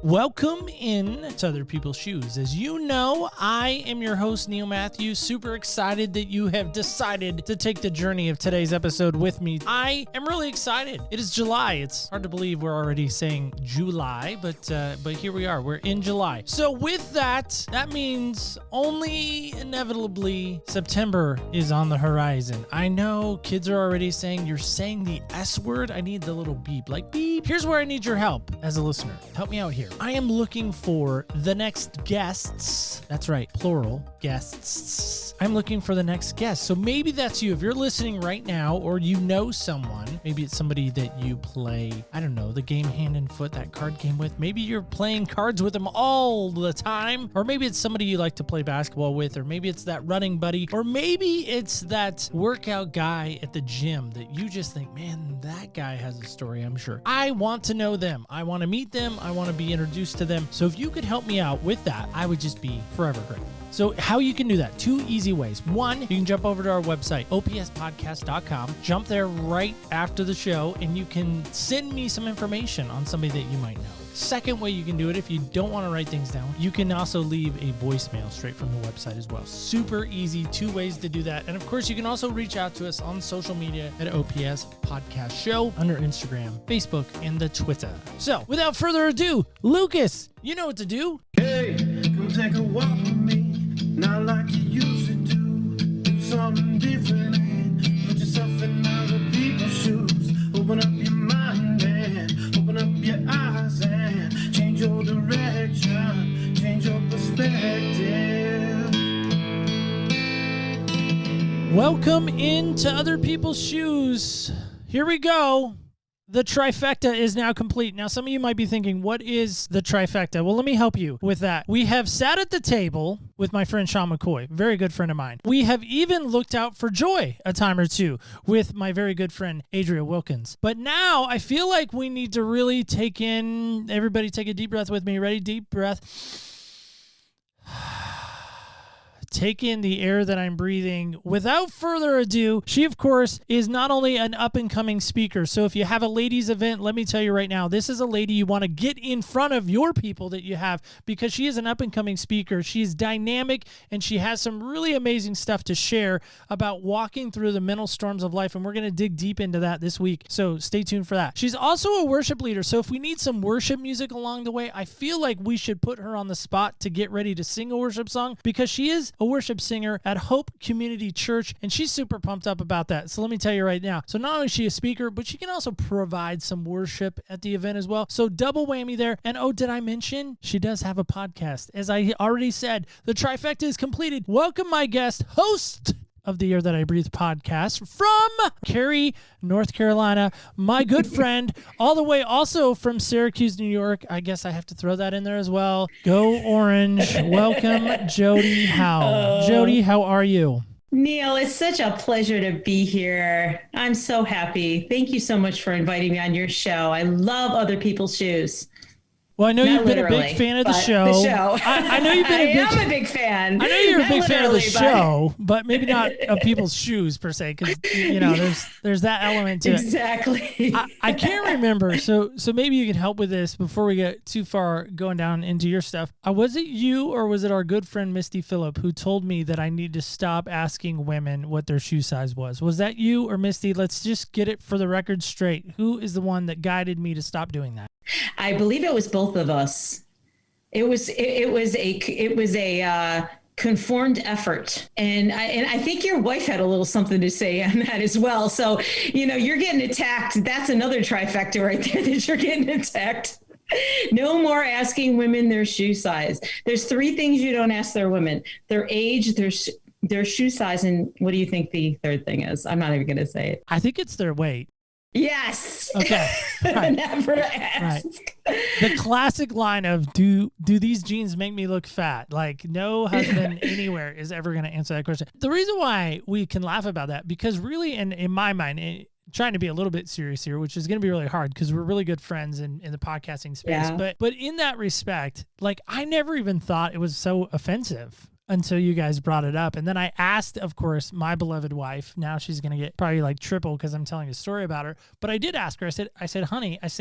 Welcome in to Other People's Shoes. As you know, I am your host, Neil Matthews. Super excited that you have decided to take the journey of today's episode with me. I am really excited. It is July. It's hard to believe we're already saying July, but here we are. We're in July. So with that means only inevitably September is on the horizon. I know kids are already saying, you're saying the S word. I need the little beep, like beep. Here's where I need your help as a listener. Help me out here. I am looking for the next guests. That's right, plural, guests. I'm looking for the next guest. So maybe that's you. If you're listening right now or you know someone, maybe it's somebody that you play, I don't know, the game Hand and Foot, that card game with. Maybe you're playing cards with them all the time. Or maybe it's somebody you like to play basketball with. Or maybe it's that running buddy. Or maybe it's that workout guy at the gym that you just think, man, that guy has a story, I'm sure. I want to know them. I want to meet them. I want to be introduced to them. So if you could help me out with that, I would just be forever grateful. So how you can do that? Two easy ways. One, you can jump over to our website, opspodcast.com, jump there right after the show, and you can send me some information on somebody that you might know. Second way you can do it, if you don't want to write things down, you can also leave a voicemail straight from the website as well. Super easy, two ways to do that. And of course, you can also reach out to us on social media at OPS Podcast Show under Instagram, Facebook, and the Twitter. So without further ado, Lucas, you know what to do. Hey, come take a walk with me, not like you used to do. Do something different and put yourself in other people's shoes. Open up your mind and open up your eyes and change your direction, change your perspective. Welcome into Other People's Shoes. Here we go. The trifecta is now complete. Now, some of you might be thinking, what is the trifecta? Well, let me help you with that. We have sat at the table with my friend Sean McCoy, very good friend of mine. We have even looked out for joy a time or two with my very good friend Adria Wilkins. But now I feel like we need to really everybody take a deep breath with me. Ready? Deep breath. Take in the air that I'm breathing. Without further ado, she, of course, is not only an up-and-coming speaker. So if you have a ladies event, let me tell you right now, this is a lady you want to get in front of your people that you have because she is an up-and-coming speaker. She's dynamic, and she has some really amazing stuff to share about walking through the mental storms of life, and we're going to dig deep into that this week. So stay tuned for that. She's also a worship leader, so if we need some worship music along the way, I feel like we should put her on the spot to get ready to sing a worship song because she is a worship singer at Hope Community Church, and she's super pumped up about that. So let me tell you right now. So not only is she a speaker, but she can also provide some worship at the event as well. So double whammy there. And oh, did I mention she does have a podcast? As I already said, the trifecta is completed. Welcome my guest, host of the Air That I Breathe podcast from Cary, North Carolina, my good friend, all the way also from Syracuse, New York. I guess I have to throw that in there as well. Go Orange. Welcome, Jodi Howe. Jodi, how are you? Neil, it's such a pleasure to be here. I'm so happy. Thank you so much for inviting me on your show. I love Other People's Shoes. Well, I know you've been a big fan of the show. I know you've been I'm a big fan. I know you're a big fan of the show, but maybe not of people's shoes per se, because there's that element to it. Exactly. I can't remember, so maybe you can help with this before we get too far going down into your stuff. Was it you or was it our good friend Misty Phillip who told me that I need to stop asking women what their shoe size was? Was that you or Misty? Let's just get it for the record straight. Who is the one that guided me to stop doing that? I believe it was both of us. It was a conformed effort, and I think your wife had a little something to say on that as well. So you're getting attacked. That's another trifecta right there that you're getting attacked. No more asking women their shoe size. There's three things you don't ask their women: their age, their shoe size, and what do you think the third thing is? I'm not even going to say it. I think it's their weight. Yes. Okay. Right. Never ask. Right. The classic line of do these jeans make me look fat? Like no husband anywhere is ever going to answer that question. The reason why we can laugh about that, because really in my mind, trying to be a little bit serious here, which is going to be really hard because we're really good friends in the podcasting space. Yeah. But in that respect, like I never even thought it was so offensive. until you guys brought it up. And then I asked, of course, my beloved wife. Now she's going to get probably like triple because I'm telling a story about her. But I did ask her. I said, honey, is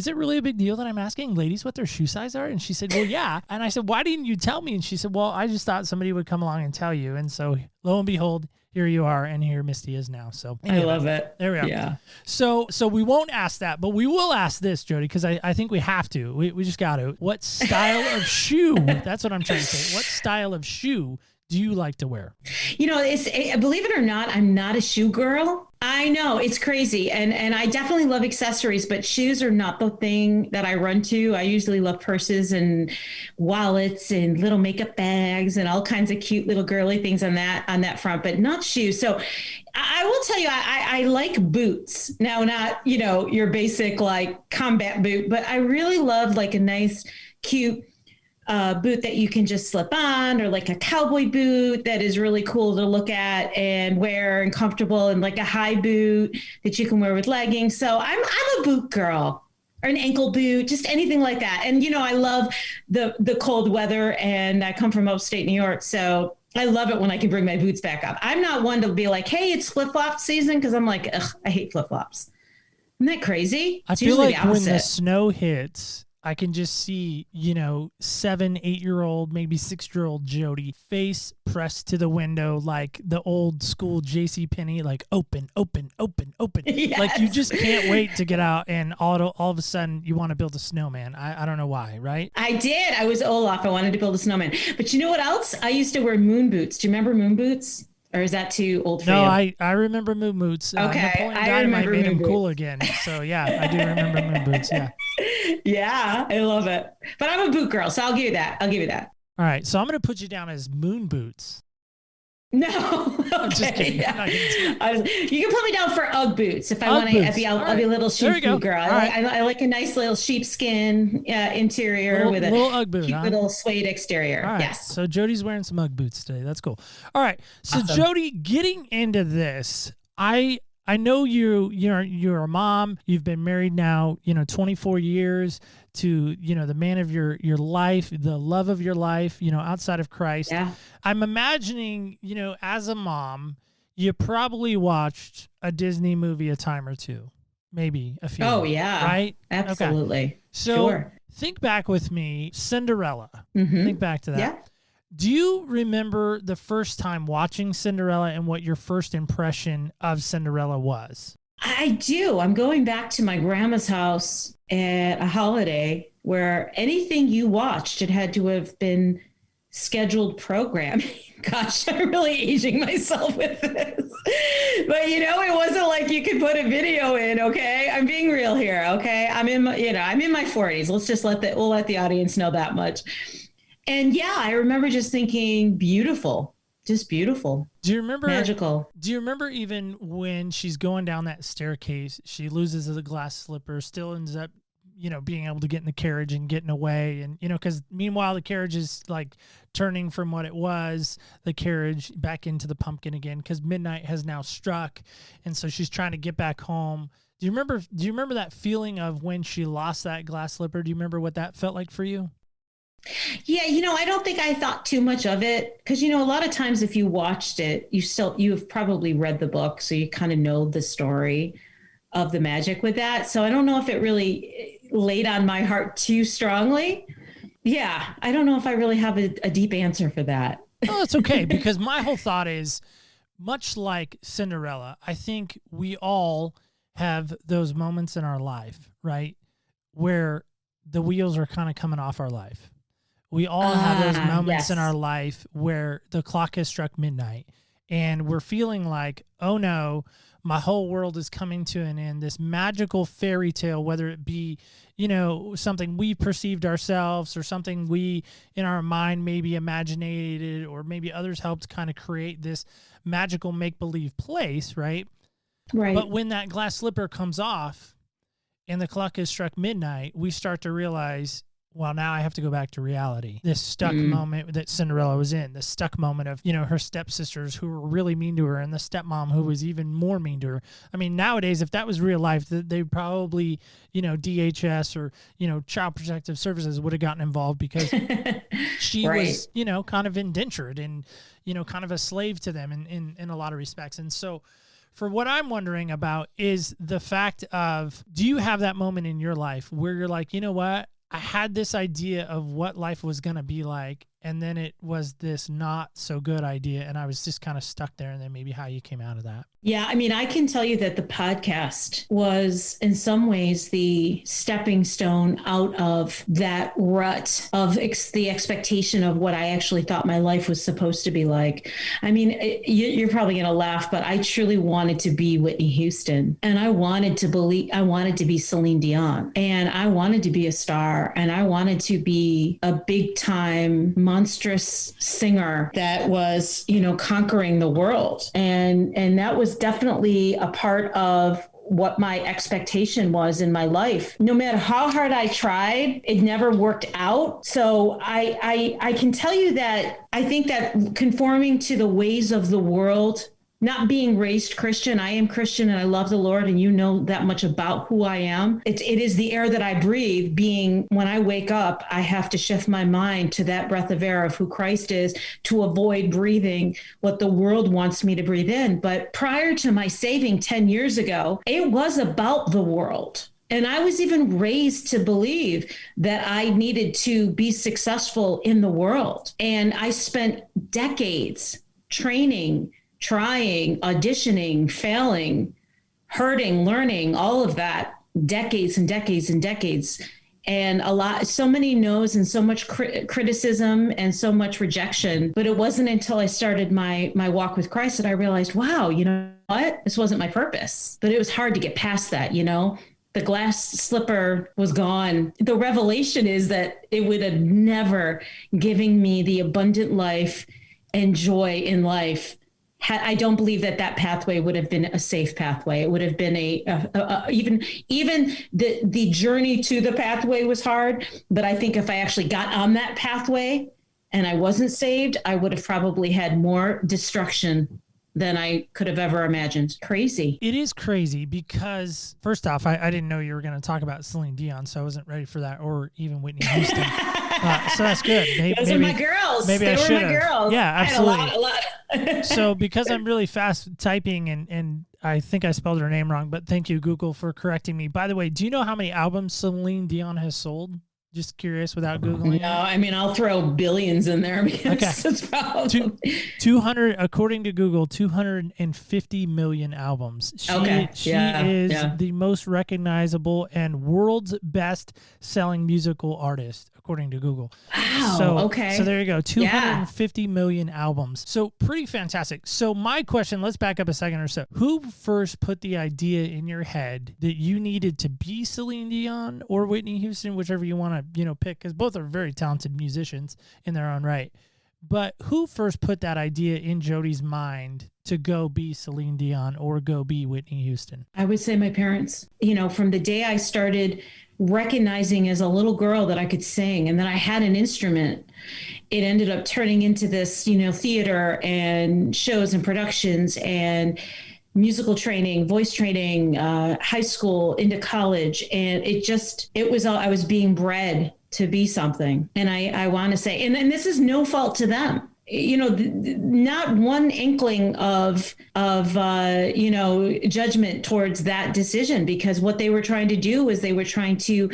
it really a big deal that I'm asking ladies what their shoe size are? And she said, well, yeah. And I said, why didn't you tell me? And she said, well, I just thought somebody would come along and tell you. And so lo and behold, here you are, and here Misty is now. So anyway, I love it. There we are. Yeah. So we won't ask that, but we will ask this, Jodi, because I think we have to. We just got to. What style of shoe? That's what I'm trying to say. What style of shoe do you like to wear? Believe it or not, I'm not a shoe girl. I know, it's crazy. And I definitely love accessories, but shoes are not the thing that I run to. I usually love purses and wallets and little makeup bags and all kinds of cute little girly things on that front, but not shoes. So I will tell you, I like boots. Now, not, your basic like combat boot, but I really love like a nice, cute boot that you can just slip on, or like a cowboy boot that is really cool to look at and wear and comfortable, and like a high boot that you can wear with leggings. So I'm a boot girl, or an ankle boot, just anything like that. And, I love the cold weather, and I come from upstate New York. So I love it when I can bring my boots back up. I'm not one to be like, hey, it's flip-flop season, because I'm like, ugh, I hate flip-flops. Isn't that crazy? I feel like when the snow hits, I can just see, 7, 8-year-old, maybe 6-year-old Jodi, face pressed to the window like the old school JCPenney, like open. Yes. Like you just can't wait to get out, and all of a sudden you want to build a snowman. I don't know why, right? I did. I was Olaf. I wanted to build a snowman. But you know what else? I used to wear moon boots. Do you remember moon boots? Or is that too old for you? No, I remember moon boots. Okay, Napoleon Dynamite made them cool again. So yeah, I do remember moon boots. Yeah. Yeah, I love it. But I'm a boot girl, so I'll give you that. All right, so I'm going to put you down as moon boots. No, okay. I'm just kidding. Yeah. You can put me down for Ugg boots if I want Ugg to. boots. I'll be a little sheep girl. Right. I like a nice little sheepskin interior with a little Ugg boot, cute little suede exterior. All right. Yes. So Jodi's wearing some Ugg boots today. That's cool. All right. So Awesome. Jodi, getting into this, I know you're a mom. You've been married now, 24 years to, the man of your life, the love of your life, outside of Christ. Yeah. I'm imagining, as a mom, you probably watched a Disney movie a time or two, maybe a few. Oh yeah. Right? Absolutely. Okay. So sure. Think back with me, Cinderella. Mm-hmm. Think back to that. Yeah. Do you remember the first time watching Cinderella and what your first impression of Cinderella was? I do. I'm going back to my grandma's house at a holiday where anything you watched, it had to have been scheduled programming. Gosh, I'm really aging myself with this. But it wasn't like you could put a video in, okay? I'm being real here, okay? I'm in my 40s. Let's just let the audience know that much. And yeah, I remember just thinking beautiful. Just beautiful. Do you remember magical? Do you remember even when she's going down that staircase, she loses the glass slipper, still ends up, being able to get in the carriage and getting away, and because meanwhile the carriage is like turning from what it was, the carriage back into the pumpkin again, because midnight has now struck, and so she's trying to get back home. Do you remember that feeling of when she lost that glass slipper? Do you remember what that felt like for you? Yeah, I don't think I thought too much of it because, a lot of times if you watched it, you've probably read the book, so you kind of know the story of the magic with that. So I don't know if it really laid on my heart too strongly. Yeah, I don't know if I really have a deep answer for that. No, it's okay, because my whole thought is, much like Cinderella, I think we all have those moments in our life, right, where the wheels are kind of coming off our life. We all have those moments in our life where the clock has struck midnight and we're feeling like, oh no, my whole world is coming to an end. This magical fairy tale, whether it be, something we perceived ourselves or something we in our mind maybe imaginated, or maybe others helped kind of create this magical make-believe place, right? Right. But when that glass slipper comes off and the clock has struck midnight, we start to realize, well, now I have to go back to reality. This stuck moment that Cinderella was in, the stuck moment of, her stepsisters who were really mean to her and the stepmom who was even more mean to her. I mean, nowadays, if that was real life, they'd probably, DHS or, Child Protective Services would have gotten involved because she was, kind of indentured and, kind of a slave to them in a lot of respects. And so, for what I'm wondering about is the fact of, do you have that moment in your life where you're like, you know what? I had this idea of what life was going to be like, and then it was this not so good idea, and I was just kind of stuck there, and then maybe how you came out of that. Yeah, I mean, I can tell you that the podcast was in some ways the stepping stone out of that rut of the expectation of what I actually thought my life was supposed to be like. I mean, you're probably going to laugh, but I truly wanted to be Whitney Houston, and I wanted to be Celine Dion, and I wanted to be a star, and I wanted to be a big time monstrous singer that was, conquering the world. And that was definitely a part of what my expectation was in my life. No matter how hard I tried, it never worked out. So I can tell you that I think that conforming to the ways of the world, not being raised Christian, I am Christian and I love the Lord, and you know that much about who I am. It is the air that I breathe, being when I wake up, I have to shift my mind to that breath of air of who Christ is to avoid breathing what the world wants me to breathe in. But prior to my saving 10 years ago, it was about the world. And I was even raised to believe that I needed to be successful in the world. And I spent decades training, trying, auditioning, failing, hurting, learning, all of that, decades and decades and decades. And so many no's and so much criticism and so much rejection. But it wasn't until I started my walk with Christ that I realized, wow, you know what? This wasn't my purpose. But it was hard to get past that, The glass slipper was gone. The revelation is that it would have never given me the abundant life and joy in life. I don't believe that pathway would have been a safe pathway. It would have been even the journey to the pathway was hard. But I think if I actually got on that pathway and I wasn't saved, I would have probably had more destruction than I could have ever imagined. Crazy. It is crazy because, first off, I didn't know you were going to talk about Celine Dion, so I wasn't ready for that, or even Whitney Houston. So that's good. Those were my girls. Maybe they I were my girls. Yeah, absolutely. A lot. So because I'm really fast typing and I think I spelled her name wrong, but thank you, Google, for correcting me. By the way, do you know how many albums Celine Dion has sold? Just curious without Googling. No, I mean, I'll throw billions in there because it's probably 200, according to Google, 250 million albums. She is the most recognizable and world's best selling musical artist, according to Google. Wow. So there you go. 250 million albums. So pretty fantastic. So my question, let's back up a second or so. Who first put the idea in your head that you needed to be Celine Dion or Whitney Houston, whichever you want to, pick, because both are very talented musicians in their own right. But who first put that idea in Jodi's mind to go be Celine Dion or go be Whitney Houston? I would say my parents. From the day I started recognizing as a little girl that I could sing and that I had an instrument, it ended up turning into this, theater and shows and productions and musical training, voice training, high school, into college. And it was all, I was being bred to be something. And I want to say, and this is no fault to them. Not one inkling of judgment towards that decision, because what they were trying to do was they were trying to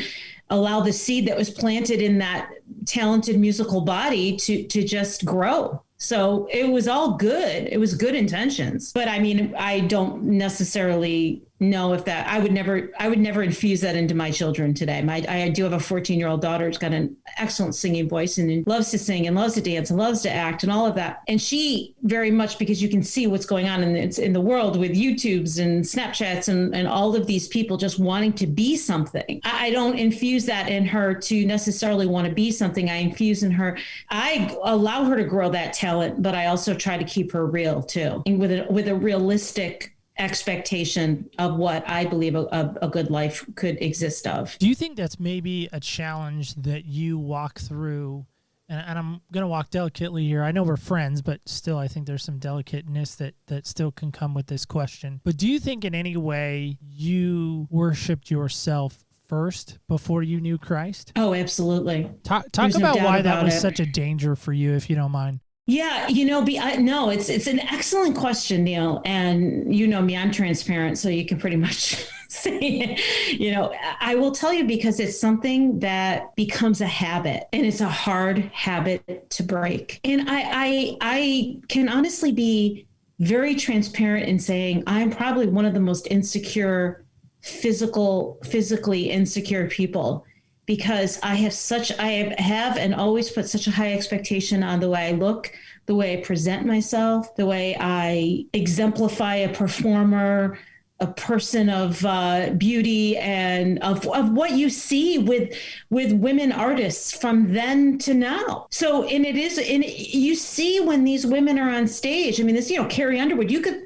allow the seed that was planted in that talented musical body to just grow. So it was all good. It was good intentions. But I mean, I don't necessarily know if that I would never infuse that into my children today. I do have a 14-year-old daughter who's got an excellent singing voice and loves to sing and loves to dance and loves to act and all of that. And she very much, because you can see what's going on in the world with YouTubes and Snapchats and all of these people just wanting to be something. I don't infuse that in her to necessarily want to be something. I infuse in her, I allow her to grow that talent, but I also try to keep her real too, and with a realistic expectation of what I believe a good life could exist of. Do you think that's maybe a challenge that you walk through? And I'm going to walk delicately here. I know we're friends, but still I think there's some delicateness that still can come with this question. But do you think in any way you worshiped yourself first before you knew Christ? Oh, absolutely. Talk about why that was such a danger for you, if you don't mind. Yeah, no, it's an excellent question, Neil. And you know me, I'm transparent, so you can pretty much say, I will tell you because it's something that becomes a habit, and it's a hard habit to break. And I can honestly be very transparent in saying I'm probably one of the most physically insecure people, because I have and always put such a high expectation on the way I look, the way I present myself, the way I exemplify a performer, a person of beauty, and of what you see with women artists from then to now. So, and you see when these women are on stage. I mean, this, Carrie Underwood, you can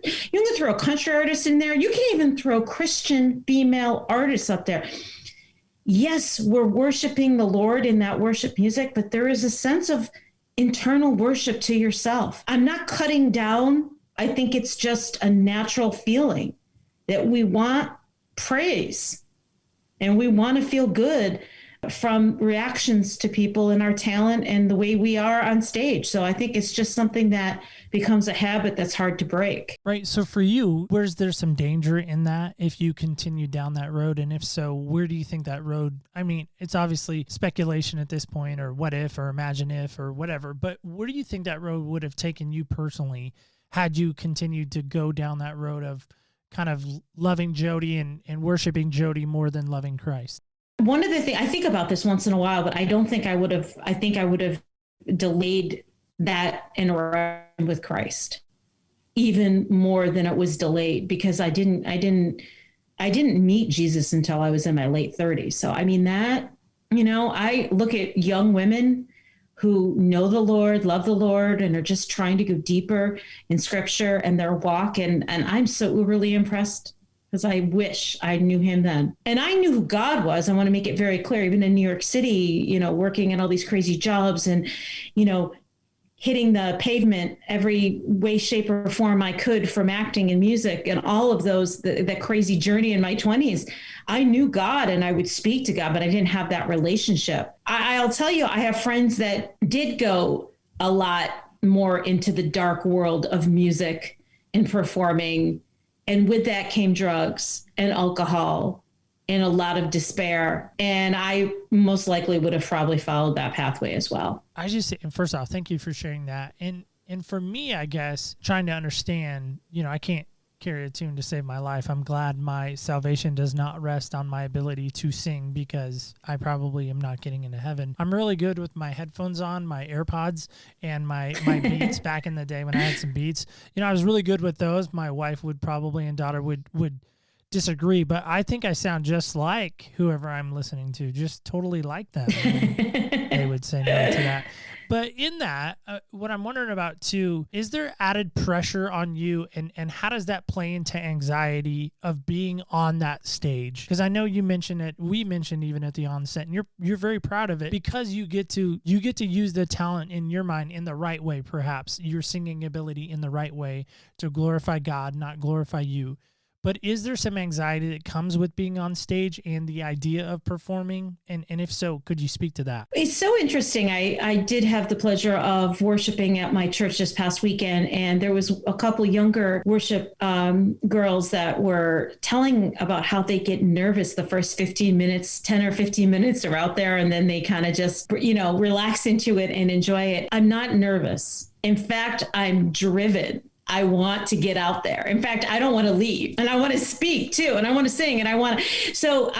throw a country artist in there. You can even throw Christian female artists up there. Yes, we're worshiping the Lord in that worship music, but there is a sense of internal worship to yourself. I'm not cutting down. I think it's just a natural feeling that we want praise and we want to feel good from reactions to people and our talent and the way we are on stage. So I think it's just something that becomes a habit that's hard to break. Right. So for you, where's there some danger in that if you continue down that road? And if so, where do you think that road, I mean, it's obviously speculation at this point, or what if, or imagine if, or whatever, but where do you think that road would have taken you personally had you continued to go down that road of kind of loving Jodi and worshiping Jodi more than loving Christ? One of the things I think about this once in a while, but I think I would have delayed that interaction with Christ even more than it was delayed, because I didn't meet Jesus until I was in my late 30s. So, I mean, that, I look at young women who know the Lord, love the Lord, and are just trying to go deeper in scripture and their walk. And I'm so really impressed, because I wish I knew him then. And I knew who God was. I want to make it very clear, even in New York City, working in all these crazy jobs and, hitting the pavement every way, shape, or form I could from acting and music and all of those, that crazy journey in my 20s. I knew God and I would speak to God, but I didn't have that relationship. I'll tell you, I have friends that did go a lot more into the dark world of music and performing. And with that came drugs and alcohol and a lot of despair. And I most likely would have probably followed that pathway as well. First off, thank you for sharing that. And for me, I guess, trying to understand, I can't carry a tune to save my life. I'm glad my salvation does not rest on my ability to sing, because I probably am not getting into heaven. I'm really good with my headphones on, my AirPods, and my Beats. Back in the day when I had some Beats, I was really good with those. My wife would probably, and daughter would disagree, but I think I sound just like whoever I'm listening to, just totally like them. They would say no to that. But in that, what I'm wondering about too, is there added pressure on you, and how does that play into anxiety of being on that stage? Because I know you mentioned it, we mentioned even at the onset, and you're very proud of it, because you get to use the talent in your mind in the right way, perhaps your singing ability in the right way to glorify God, not glorify you. But is there some anxiety that comes with being on stage and the idea of performing? And if so, could you speak to that? It's so interesting. I did have the pleasure of worshiping at my church this past weekend, and there was a couple younger worship girls that were telling about how they get nervous the first 15 minutes, 10 or 15 minutes are out there, and then they kind of just, relax into it and enjoy it. I'm not nervous. In fact, I'm driven. I want to get out there. In fact, I don't want to leave, and I want to speak too, and I want to sing, and I want to. So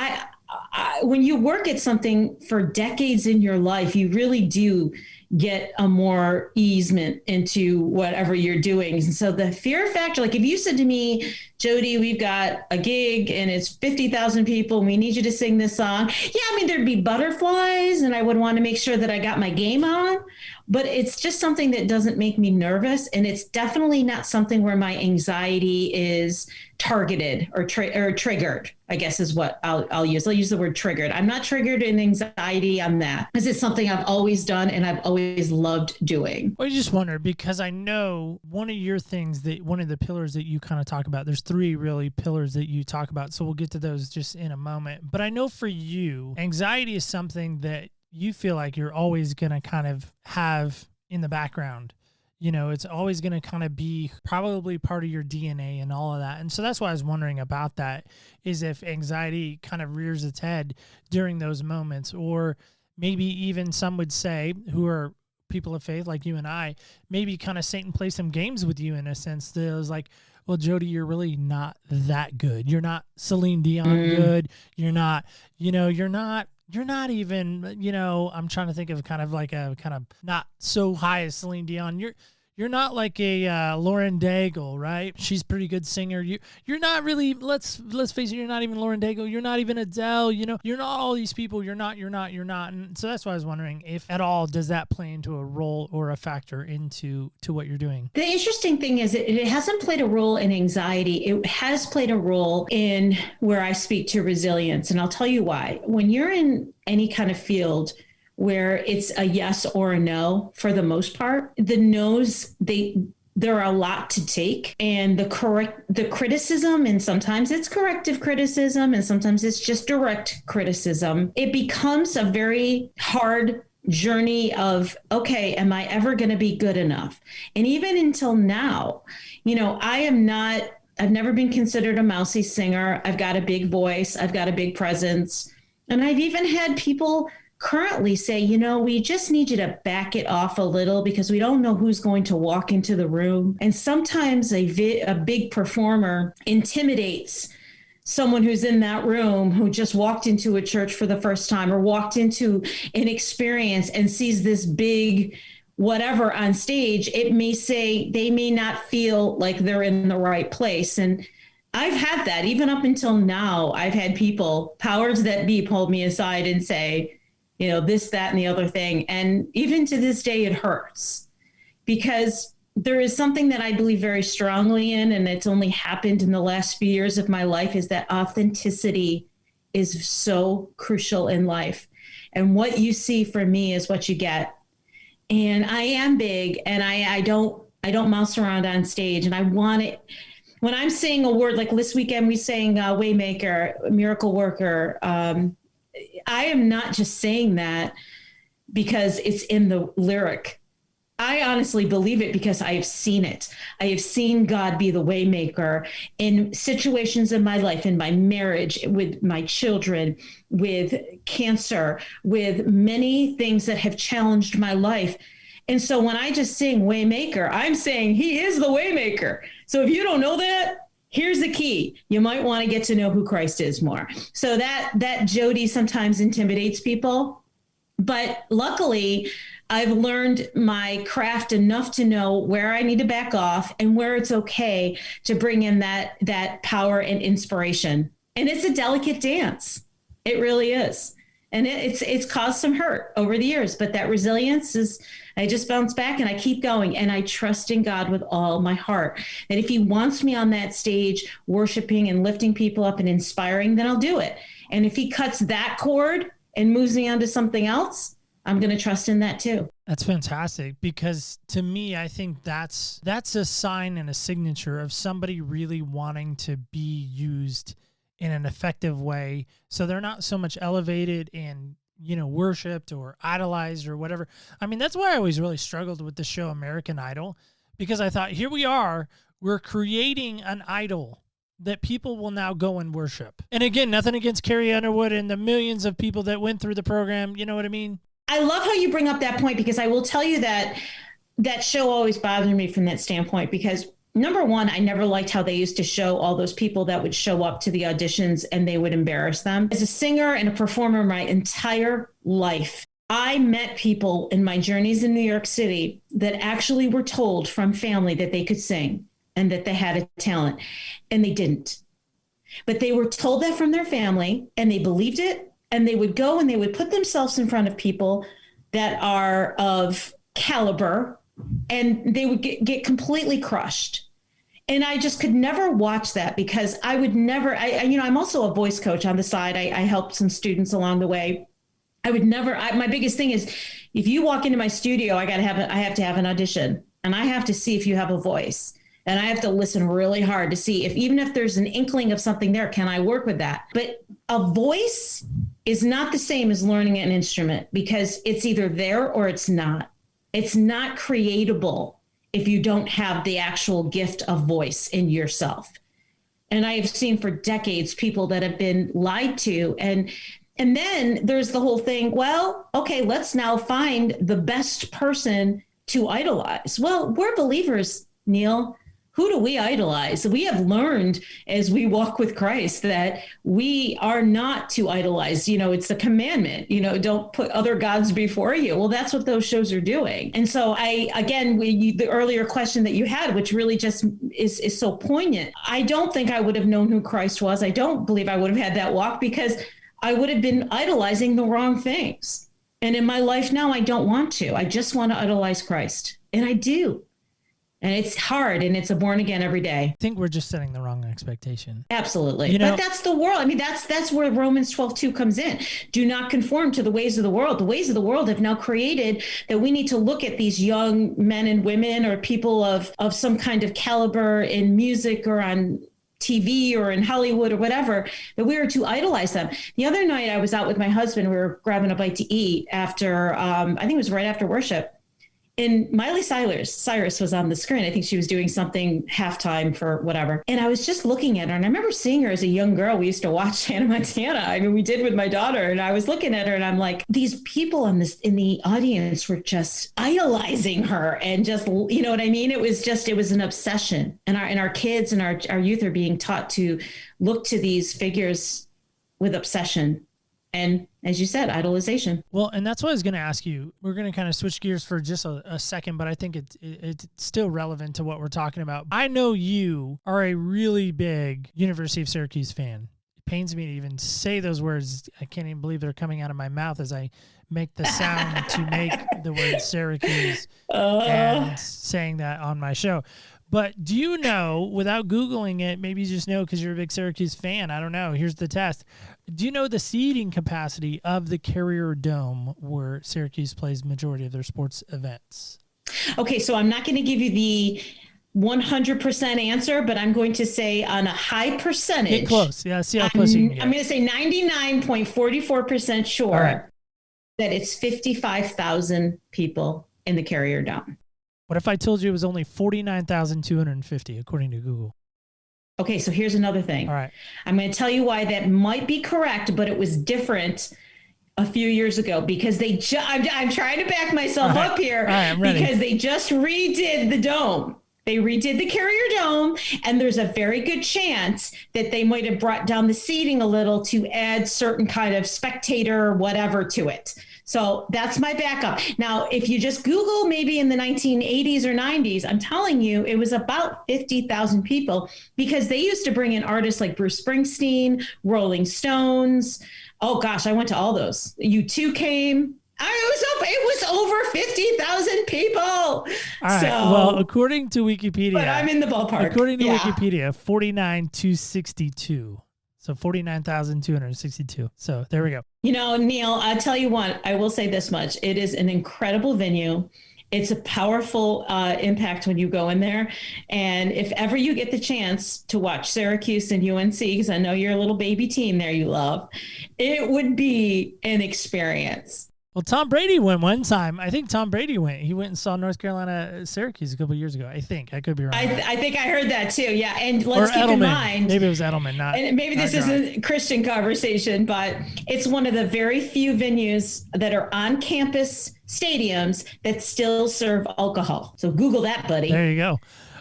when you work at something for decades in your life, you really do get a more easement into whatever you're doing. And so the fear factor, like if you said to me, Jodi, we've got a gig and it's 50,000 people and we need you to sing this song. Yeah, I mean, there'd be butterflies and I would want to make sure that I got my game on, but it's just something that doesn't make me nervous. And it's definitely not something where my anxiety is targeted or triggered, I guess is what I'll use. I'll use the word triggered. I'm not triggered in anxiety on that because it's something I've always done and I've always loved doing. Well, I just wonder, because I know one of the pillars that you kind of talk about, there's 3 really pillars that you talk about. So we'll get to those just in a moment. But I know for you, anxiety is something that you feel like you're always going to kind of have in the background. You know, it's always going to kind of be probably part of your DNA and all of that. And so that's why I was wondering about that, is if anxiety kind of rears its head during those moments, or maybe even some would say, who are people of faith like you and I, maybe kind of Satan play some games with you in a sense that it was like, well, Jodi, you're really not that good. You're not Celine Dion good. You're not even, I'm trying to think of kind of like a kind of not so high as Celine Dion. You're not like a Lauren Daigle, right? She's a pretty good singer. You're not really, let's face it, you're not even Lauren Daigle. You're not even Adele. You're not all these people. You're not. And so that's why I was wondering if at all does that play into a role or a factor into what you're doing. The interesting thing is it hasn't played a role in anxiety. It has played a role in where I speak to resilience. And I'll tell you why. When you're in any kind of field where it's a yes or a no, for the most part, the no's, there are a lot to take, and the criticism, and sometimes it's corrective criticism and sometimes it's just direct criticism. It becomes a very hard journey of, okay, am I ever going to be good enough? And even until now, I've never been considered a mousy singer. I've got a big voice. I've got a big presence. And I've even had people currently say, we just need you to back it off a little because we don't know who's going to walk into the room. And sometimes a big performer intimidates someone who's in that room who just walked into a church for the first time or walked into an experience and sees this big whatever on stage. It may say they may not feel like they're in the right place. And I've had that even up until now. I've had people, powers that be, pull me aside and say, this, that, and the other thing. And even to this day, it hurts because there is something that I believe very strongly in, and it's only happened in the last few years of my life, is that authenticity is so crucial in life. And what you see from me is what you get. And I am big, and I don't mouse around on stage, and I want it. When I'm saying a word, like this weekend we sang Waymaker, Miracle Worker, I am not just saying that because it's in the lyric. I honestly believe it because I have seen it. I have seen God be the waymaker in situations in my life, in my marriage, with my children, with cancer, with many things that have challenged my life. And so when I just sing waymaker, I'm saying he is the waymaker. So if you don't know that, here's the key. You might want to get to know who Christ is more. So that Jodi sometimes intimidates people. But luckily, I've learned my craft enough to know where I need to back off and where it's okay to bring in that power and inspiration. And it's a delicate dance. It really is. And it's caused some hurt over the years. But that resilience is, I just bounce back and I keep going. And I trust in God with all my heart. That if he wants me on that stage, worshiping and lifting people up and inspiring, then I'll do it. And if he cuts that cord and moves me on to something else, I'm going to trust in that too. That's fantastic, because to me, I think that's a sign and a signature of somebody really wanting to be used in an effective way. So they're not so much elevated and, worshipped or idolized or whatever. I mean, that's why I always really struggled with the show American Idol, because I thought, here we are, we're creating an idol that people will now go and worship. And again, nothing against Carrie Underwood and the millions of people that went through the program. You know what I mean? I love how you bring up that point, because I will tell you that show always bothered me from that standpoint, because number one, I never liked how they used to show all those people that would show up to the auditions and they would embarrass them. As a singer and a performer my entire life, I met people in my journeys in New York City that actually were told from family that they could sing and that they had a talent, and they didn't. But they were told that from their family, and they believed it, and they would go and they would put themselves in front of people that are of caliber, and they would get completely crushed. And I just could never watch that, because I would never, I'm also a voice coach on the side. I helped some students along the way. I would never, my biggest thing is, if you walk into my studio, I have to have an audition, and I have to see if you have a voice, and I have to listen really hard to see if, even if there's an inkling of something there, can I work with that? But a voice is not the same as learning an instrument, because it's either there or it's not. It's not creatable if you don't have the actual gift of voice in yourself. And I have seen for decades people that have been lied to, and then there's the whole thing, well, okay, let's now find the best person to idolize. Well, we're believers, Neil. Who do we idolize? We have learned as we walk with Christ that we are not to idolize. It's the commandment, don't put other gods before you. Well, that's what those shows are doing. And so the earlier question that you had, which really just is so poignant. I don't think I would have known who Christ was. I don't believe I would have had that walk, because I would have been idolizing the wrong things. And in my life now, I don't want to. I just want to idolize Christ. And I do. And it's hard, and it's a born again every day. I think we're just setting the wrong expectation. Absolutely. But that's the world. I mean, that's where Romans 12:2 comes in. Do not conform to the ways of the world. The ways of the world have now created that we need to look at these young men and women, or people of some kind of caliber in music or on TV or in Hollywood or whatever, that we are to idolize them. The other night I was out with my husband. We were grabbing a bite to eat after, I think it was right after worship. And Miley Cyrus was on the screen. I think she was doing something halftime for whatever. And I was just looking at her, and I remember seeing her as a young girl. We used to watch Hannah Montana. I mean, we did with my daughter. And I was looking at her, and I'm like, these people in the audience were just idolizing her, and just, you know what I mean? It was an obsession. And our kids and our youth are being taught to look to these figures with obsession. And as you said, idolization. Well, and that's what I was going to ask you. We're going to kind of switch gears for just a second, but I think it's still relevant to what we're talking about. I know you are a really big University of Syracuse fan. It pains me to even say those words. I can't even believe they're coming out of my mouth as I make the sound to make the word Syracuse and saying that on my show. But do you know, without Googling it, maybe you just know because you're a big Syracuse fan. I don't know. Here's the test. Do you know the seating capacity of the Carrier Dome where Syracuse plays majority of their sports events? Okay, so I'm not going to give you the 100% answer, but I'm going to say on a high percentage. Get close. Yeah, see how close you can get. I'm going to say 99.44% sure that it's 55,000 people in the Carrier Dome. What if I told you it was only 49,250 according to Google? Okay, so here's another thing. All right. I'm going to tell you why that might be correct, but it was different a few years ago, because I'm trying to back myself up here, I'm ready. Because they just redid the dome. They redid the Carrier Dome, and there's a very good chance that they might have brought down the seating a little to add certain kind of spectator whatever to it. So that's my backup. Now, if you just Google maybe in the 1980s or 90s, I'm telling you, it was about 50,000 people, because they used to bring in artists like Bruce Springsteen, Rolling Stones. Oh gosh, I went to all those. U2 came. It was over 50,000 people. All right. Well, according to Wikipedia. But I'm in the ballpark. According to Wikipedia, 49,262. So 49,262. So there we go. You know, Neil, I'll tell you what, I will say this much. It is an incredible venue. It's a powerful impact when you go in there. And if ever you get the chance to watch Syracuse and UNC, because I know you're a little baby team there you love, it would be an experience. Well, Tom Brady went one time. I think Tom Brady went. He went and saw North Carolina Syracuse a couple of years ago. I think. I could be wrong. I think I heard that too. Yeah. And let's keep in mind. Maybe it was Edelman, not. And maybe this isn't a Christian conversation, but it's one of the very few venues that are on campus stadiums that still serve alcohol. So Google that, buddy. There you go.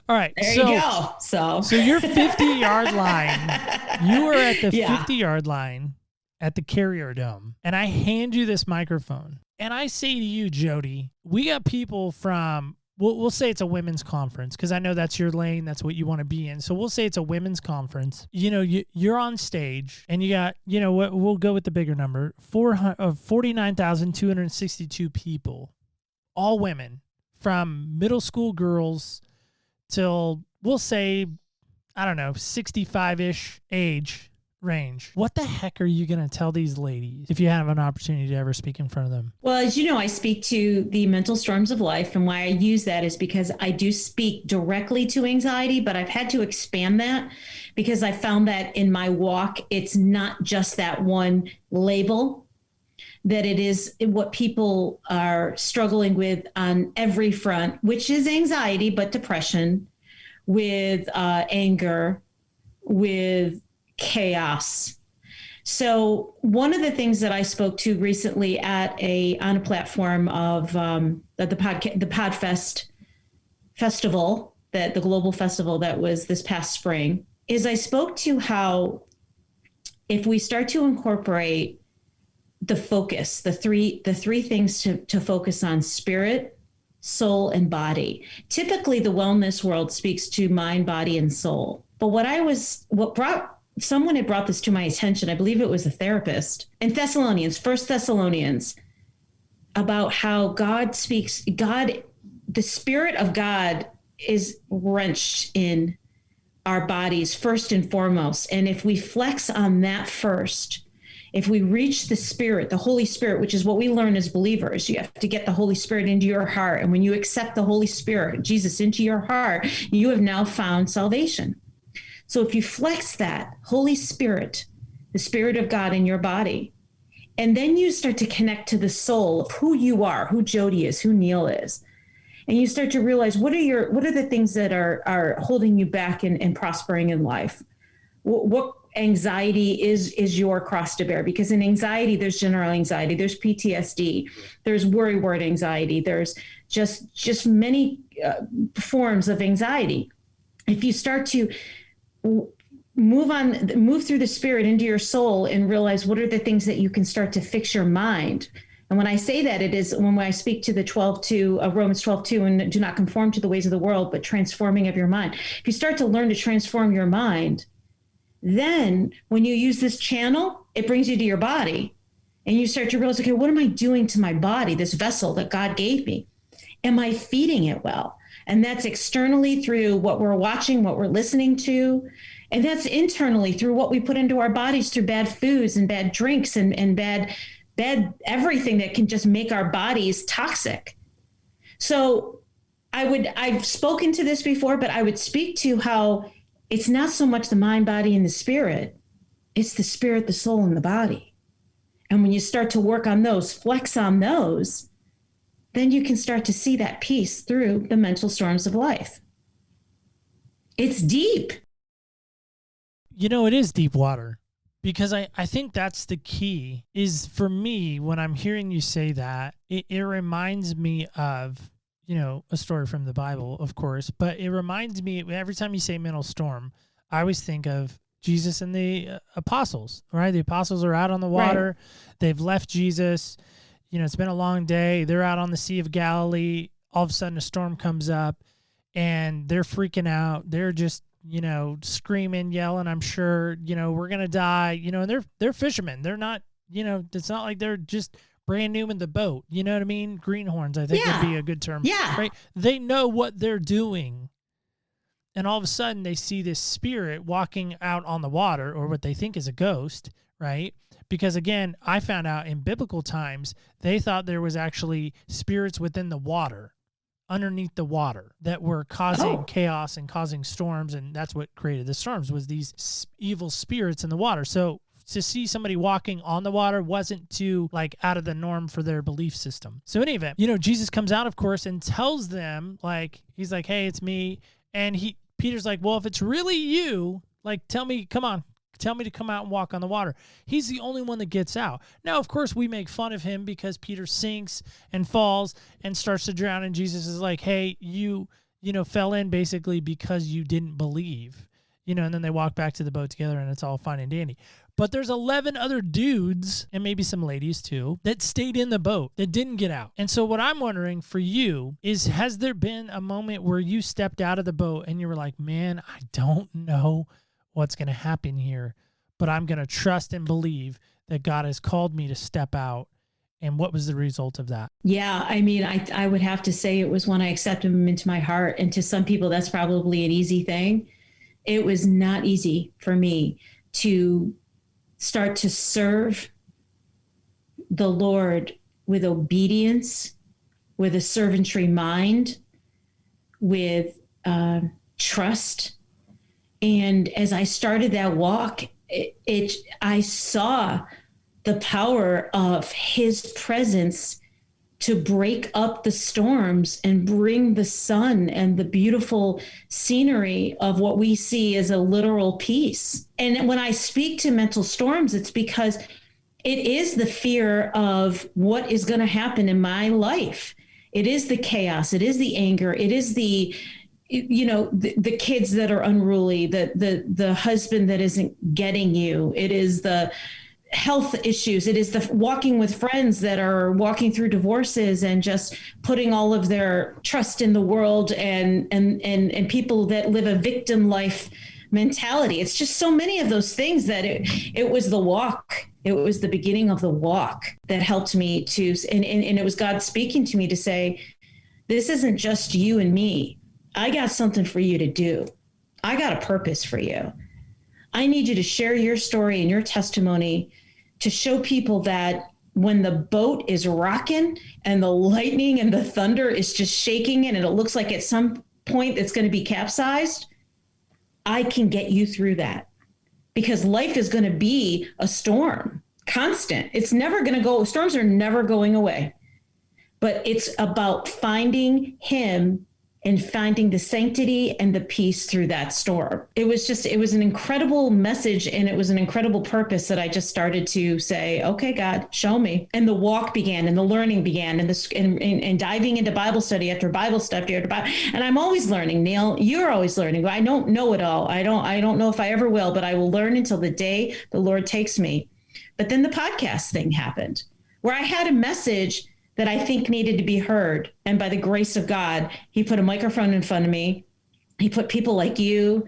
All right. There you go. So your 50-yard line. You were at the 50-yard line at the Carrier Dome, and I hand you this microphone, And I say to you, Jodi, we got people from, we'll say it's a women's conference, because I know that's your lane. That's what you want to be in. So we'll say it's a women's conference. You know, you're on stage and you got, you know, we'll go with the bigger number, 49,262 people, all women, from middle school girls till, we'll say, I don't know, 65-ish age range. What the heck are you going to tell these ladies if you have an opportunity to ever speak in front of them? Well, as you know, I speak to the mental storms of life. And why I use that is because I do speak directly to anxiety, but I've had to expand that because I found that in my walk, it's not just that one label, that it is what people are struggling with on every front, which is anxiety, but depression, with anger, with chaos. So one of the things that I spoke to recently on a platform of the Podfest festival, that the global festival that was this past spring, is I spoke to how if we start to incorporate the focus, the three things to focus on: spirit, soul, and body. Typically the wellness world speaks to mind, body, and soul. But someone had brought this to my attention, I believe it was a therapist, in First Thessalonians, about how God speaks, the Spirit of God is wrenched in our bodies first and foremost. And if we flex on that first, if we reach the Spirit, the Holy Spirit, which is what we learn as believers, you have to get the Holy Spirit into your heart. And when you accept the Holy Spirit, Jesus, into your heart, you have now found salvation. So if you flex that Holy Spirit, the Spirit of God in your body, and then you start to connect to the soul of who you are, who Jodi is, who Neil is, and you start to realize what are the things that are holding you back and prospering in life? What anxiety is your cross to bear? Because in anxiety, there's general anxiety, there's PTSD, there's worry word anxiety, there's just many forms of anxiety. If you start to move through the Spirit into your soul and realize what are the things that you can start to fix your mind. And when I say that, it is when I speak to the Romans 12:2, and do not conform to the ways of the world, but transforming of your mind. If you start to learn to transform your mind, then when you use this channel, it brings you to your body, and you start to realize, okay, what am I doing to my body, this vessel that God gave me? Am I feeding it well? And that's externally through what we're watching, what we're listening to. And that's internally through what we put into our bodies through bad foods and bad drinks and bad everything that can just make our bodies toxic. So I've spoken to this before, but I would speak to how it's not so much the mind, body, and the spirit. It's the spirit, the soul, and the body. And when you start to work on those, flex on those, then you can start to see that peace through the mental storms of life. It's deep. You know, it is deep water, because I think that's the key. Is for me, when I'm hearing you say that, it reminds me of, you know, a story from the Bible, of course, but it reminds me, every time you say mental storm, I always think of Jesus and the apostles, right? The apostles are out on the water. Right. They've left Jesus. You know, it's been a long day. They're out on the Sea of Galilee. All of a sudden a storm comes up and they're freaking out. They're just, you know, screaming, yelling, I'm sure, you know, we're going to die, you know, and they're fishermen. They're not, you know, it's not like they're just brand new in the boat. You know what I mean? Greenhorns, I think would be a good term. Yeah. Right? They know what they're doing. And all of a sudden they see this spirit walking out on the water, or what they think is a ghost, right? Because again, I found out in biblical times, they thought there was actually spirits within the water, underneath the water, that were causing chaos and causing storms. And that's what created the storms, was these evil spirits in the water. So to see somebody walking on the water wasn't too like out of the norm for their belief system. So in any event, you know, Jesus comes out, of course, and tells them, like, he's like, hey, it's me. And Peter's like, well, if it's really you, like, tell me to come out and walk on the water. He's the only one that gets out. Now, of course, we make fun of him because Peter sinks and falls and starts to drown. And Jesus is like, hey, you fell in basically because you didn't believe, you know, and then they walk back to the boat together and it's all fine and dandy. But there's 11 other dudes, and maybe some ladies too, that stayed in the boat, that didn't get out. And so what I'm wondering for you is, has there been a moment where you stepped out of the boat and you were like, man, I don't know what's going to happen here, but I'm going to trust and believe that God has called me to step out? And what was the result of that? Yeah, I mean, I would have to say it was when I accepted him into my heart. And to some people, that's probably an easy thing. It was not easy for me to start to serve the Lord with obedience, with a servantry mind, with trust. And as I started that walk, I saw the power of his presence to break up the storms and bring the sun and the beautiful scenery of what we see as a literal peace. And when I speak to mental storms, it's because it is the fear of what is going to happen in my life. It is the chaos. It is the anger. It is the kids that are unruly, the husband that isn't getting you. It is the health issues. It is the walking with friends that are walking through divorces and just putting all of their trust in the world and people that live a victim life mentality. It's just so many of those things that it was the walk. It was the beginning of the walk that helped me to, and it was God speaking to me to say, this isn't just you and me. I got something for you to do. I got a purpose for you. I need you to share your story and your testimony to show people that when the boat is rocking and the lightning and the thunder is just shaking and it looks like at some point it's going to be capsized, I can get you through that, because life is going to be a storm, constant. It's never going to go. Storms are never going away, but it's about finding him and finding the sanctity and the peace through that storm. It was an incredible message, and it was an incredible purpose that I just started to say, okay, God, show me. And the walk began, and the learning began, and diving into Bible study after Bible study after Bible. And I'm always learning, Neil. You're always learning. I don't know it all. I don't know if I ever will, but I will learn until the day the Lord takes me. But then the podcast thing happened, where I had a message that I think needed to be heard. And by the grace of God, he put a microphone in front of me. He put people like you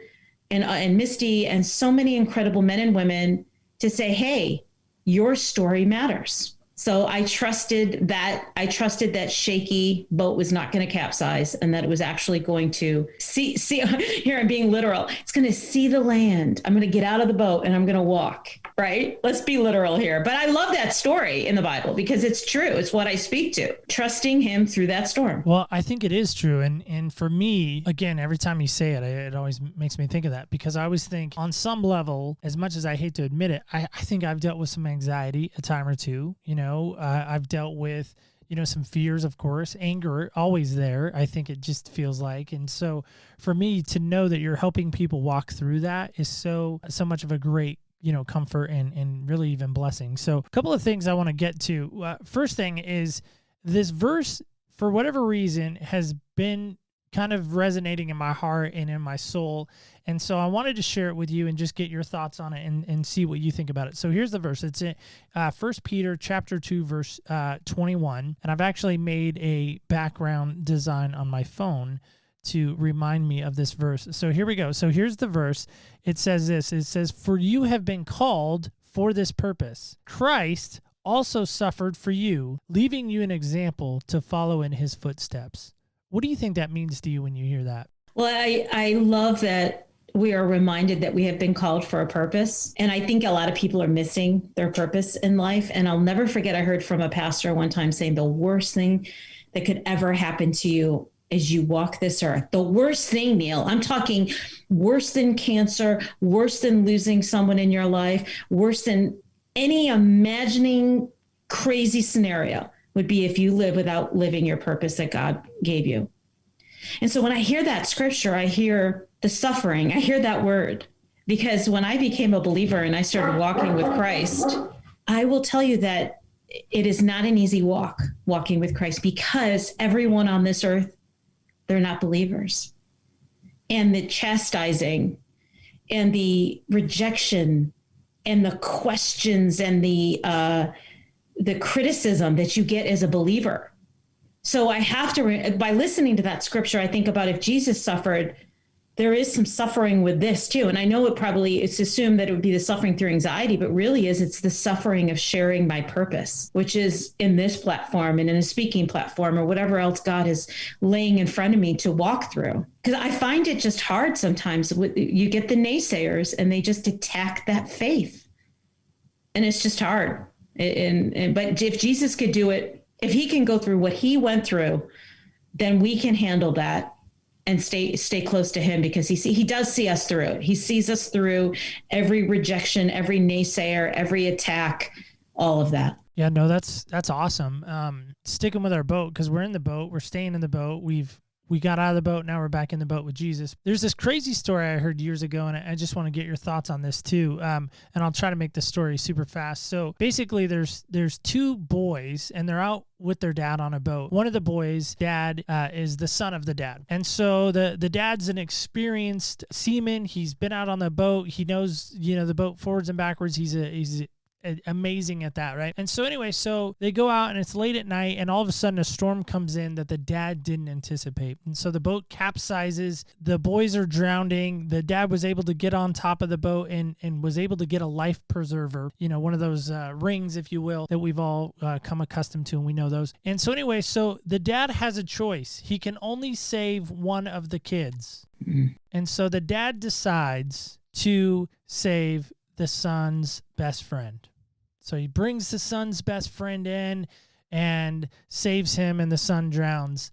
and Misty and so many incredible men and women to say, hey, your story matters. So I trusted that shaky boat was not going to capsize, and that it was actually going to see here, I'm being literal. It's going to see the land. I'm going to get out of the boat and I'm going to walk, right? Let's be literal here. But I love that story in the Bible because it's true. It's what I speak to, trusting him through that storm. Well, I think it is true. And for me, again, every time you say it, it always makes me think of that, because I always think on some level, as much as I hate to admit it, I think I've dealt with some anxiety a time or two. I've dealt with, some fears, of course, anger, always there. I think it just feels like. And so for me to know that you're helping people walk through that is so much of a great, comfort and really even blessing. So a couple of things I want to get to. First thing is, this verse, for whatever reason, has been kind of resonating in my heart and in my soul. And so I wanted to share it with you and just get your thoughts on it and see what you think about it. So here's the verse. It's in 1 Peter chapter 2, verse 21. And I've actually made a background design on my phone to remind me of this verse. So here we go. So here's the verse. It says this. It says, "For you have been called for this purpose. Christ also suffered for you, leaving you an example to follow in his footsteps." What do you think that means to you when you hear that? Well, I love that we are reminded that we have been called for a purpose. And I think a lot of people are missing their purpose in life. And I'll never forget, I heard from a pastor one time saying the worst thing that could ever happen to you as you walk this earth. The worst thing, Neil, I'm talking worse than cancer, worse than losing someone in your life, worse than any imagining crazy scenario would be if you live without living your purpose that God gave you. And so when I hear that scripture, I hear the suffering, I hear that word, because when I became a believer and I started walking with Christ, I will tell you that it is not an easy walking with Christ, because everyone on this earth, they're not believers. And the chastising and the rejection and the questions and the criticism that you get as a believer. So I have to, by listening to that scripture, I think about if Jesus suffered, there is some suffering with this too. And I know it's assumed that it would be the suffering through anxiety, but really it's the suffering of sharing my purpose, which is in this platform and in a speaking platform or whatever else God is laying in front of me to walk through. Because I find it just hard sometimes. You get the naysayers and they just attack that faith. And it's just hard. But if Jesus could do it, if he can go through what he went through, then we can handle that and stay close to him, because he does see us through it. He sees us through every rejection, every naysayer, every attack, all of that. Yeah, no, that's awesome. Sticking with our boat, because we're in the boat, we're staying in the boat. We got out of the boat. Now we're back in the boat with Jesus. There's this crazy story I heard years ago, and I just want to get your thoughts on this too. And I'll try to make the story super fast. So basically there's two boys, and they're out with their dad on a boat. One of the boys' dad is the son of the dad. And so the dad's an experienced seaman. He's been out on the boat. He knows, the boat forwards and backwards. He's amazing at that, right? And so anyway, so they go out and it's late at night, and all of a sudden a storm comes in that the dad didn't anticipate. And so the boat capsizes, the boys are drowning. The dad was able to get on top of the boat and was able to get a life preserver, one of those rings, if you will, that we've all come accustomed to, and we know those. And so anyway, so the dad has a choice. He can only save one of the kids. Mm-hmm. And so the dad decides to save the son's best friend. So he brings the son's best friend in and saves him, and the son drowns.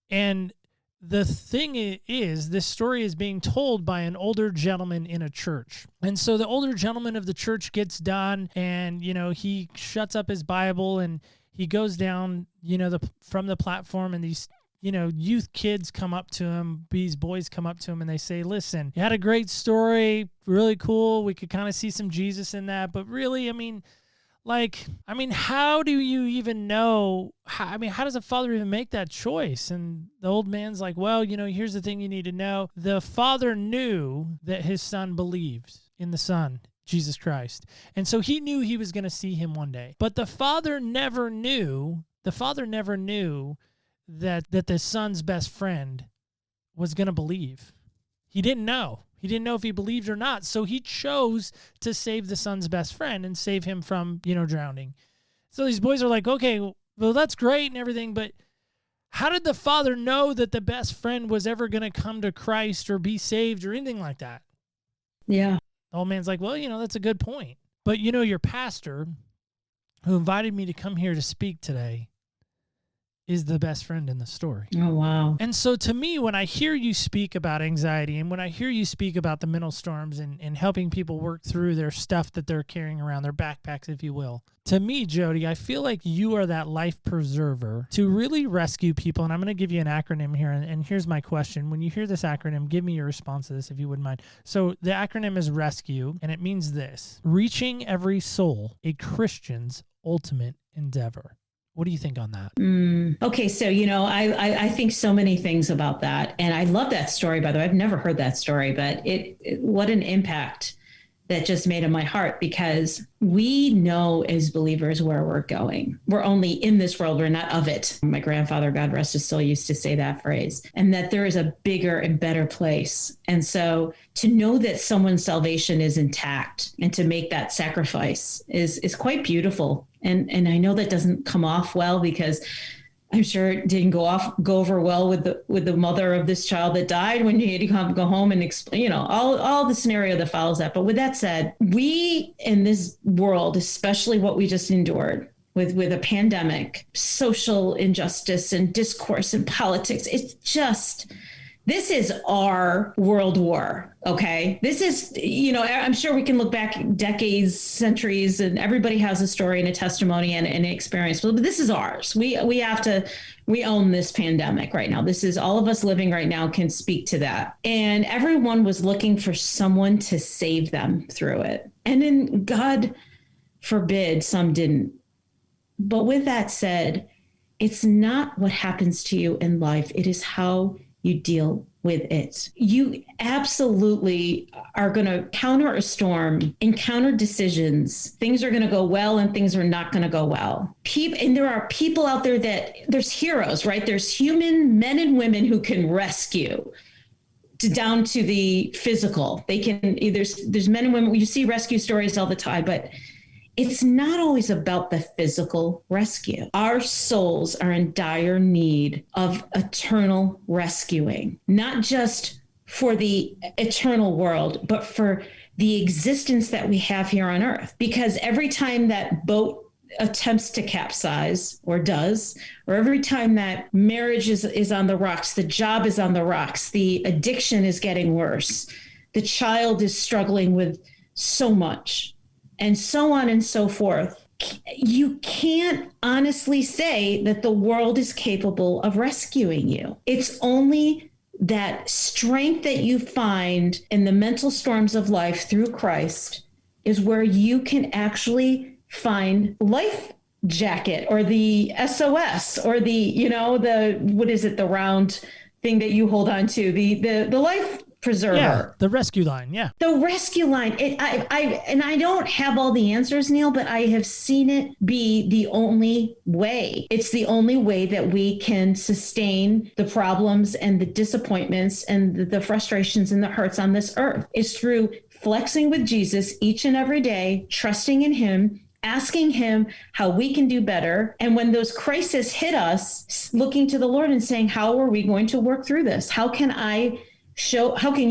And the thing is, this story is being told by an older gentleman in a church. And so the older gentleman of the church gets done, and, he shuts up his Bible and he goes down, from the platform, and these youth kids come up to him, these boys come up to him, and they say, listen, you had a great story, really cool. We could kind of see some Jesus in that, but really, how do you even know? How does a father even make that choice? And the old man's like, well, here's the thing you need to know. The father knew that his son believed in the Son, Jesus Christ. And so he knew he was going to see him one day. But the father never knew that the son's best friend was going to believe. He didn't know. He didn't know if he believed or not. So he chose to save the son's best friend and save him from, drowning. So these boys are like, okay, well, that's great and everything, but how did the father know that the best friend was ever going to come to Christ or be saved or anything like that? Yeah. The old man's like, well, that's a good point. But, your pastor who invited me to come here to speak today is the best friend in the story. Oh, wow. And so to me, when I hear you speak about anxiety, and when I hear you speak about the mental storms and helping people work through their stuff that they're carrying around, their backpacks, if you will, to me, Jodi, I feel like you are that life preserver to really rescue people. And I'm going to give you an acronym here. And here's my question. When you hear this acronym, give me your response to this, if you wouldn't mind. So the acronym is RESCUE, and it means this: reaching every soul, a Christian's ultimate endeavor. What do you think on that? Okay, so, I think so many things about that. And I love that story, by the way. I've never heard that story, but what an impact that just made on my heart, because we know as believers where we're going. We're only in this world. We're not of it. My grandfather, God rest his soul, used to say that phrase, and that there is a bigger and better place. And so to know that someone's salvation is intact and to make that sacrifice is quite beautiful. And I know that doesn't come off well, because I'm sure it didn't go over well with the mother of this child that died when you had to go home and explain, all the scenario that follows that. But with that said, we in this world, especially what we just endured with a pandemic, social injustice and discourse and politics, this is our world war, okay? This is, I'm sure we can look back decades, centuries, and everybody has a story and a testimony and an experience, but this is ours. We own this pandemic right now. This is all of us living right now can speak to that. And everyone was looking for someone to save them through it. And then, God forbid, some didn't. But with that said, it's not what happens to you in life. It is how you deal with it. You absolutely are going to counter a storm, encounter decisions. Things are going to go well and things are not going to go well. And there are people out there there's heroes, right? There's human men and women who can rescue down to the physical. They can, there's men and women, you see rescue stories all the time, but it's not always about the physical rescue. Our souls are in dire need of eternal rescuing, not just for the eternal world, but for the existence that we have here on earth. Because every time that boat attempts to capsize or does, or every time that marriage is on the rocks, the job is on the rocks, the addiction is getting worse, the child is struggling with so much, and so on and so forth, you can't honestly say that the world is capable of rescuing you. It's only that strength that you find in the mental storms of life through Christ is where you can actually find life jacket or the SOS or the round thing that you hold on to, the life preserver. Yeah, the rescue line. Yeah. The rescue line. I don't have all the answers, Neil, but I have seen it be the only way. It's the only way that we can sustain the problems and the disappointments and the frustrations and the hurts on this earth. It's through flexing with Jesus each and every day, trusting in him, asking him how we can do better. And when those crises hit us, looking to the Lord and saying, how are we going to work through this? How can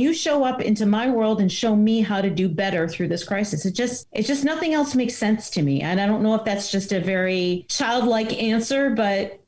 you show up into my world and show me how to do better through this crisis? It's just nothing else makes sense to me. And I don't know if that's just a very childlike answer, but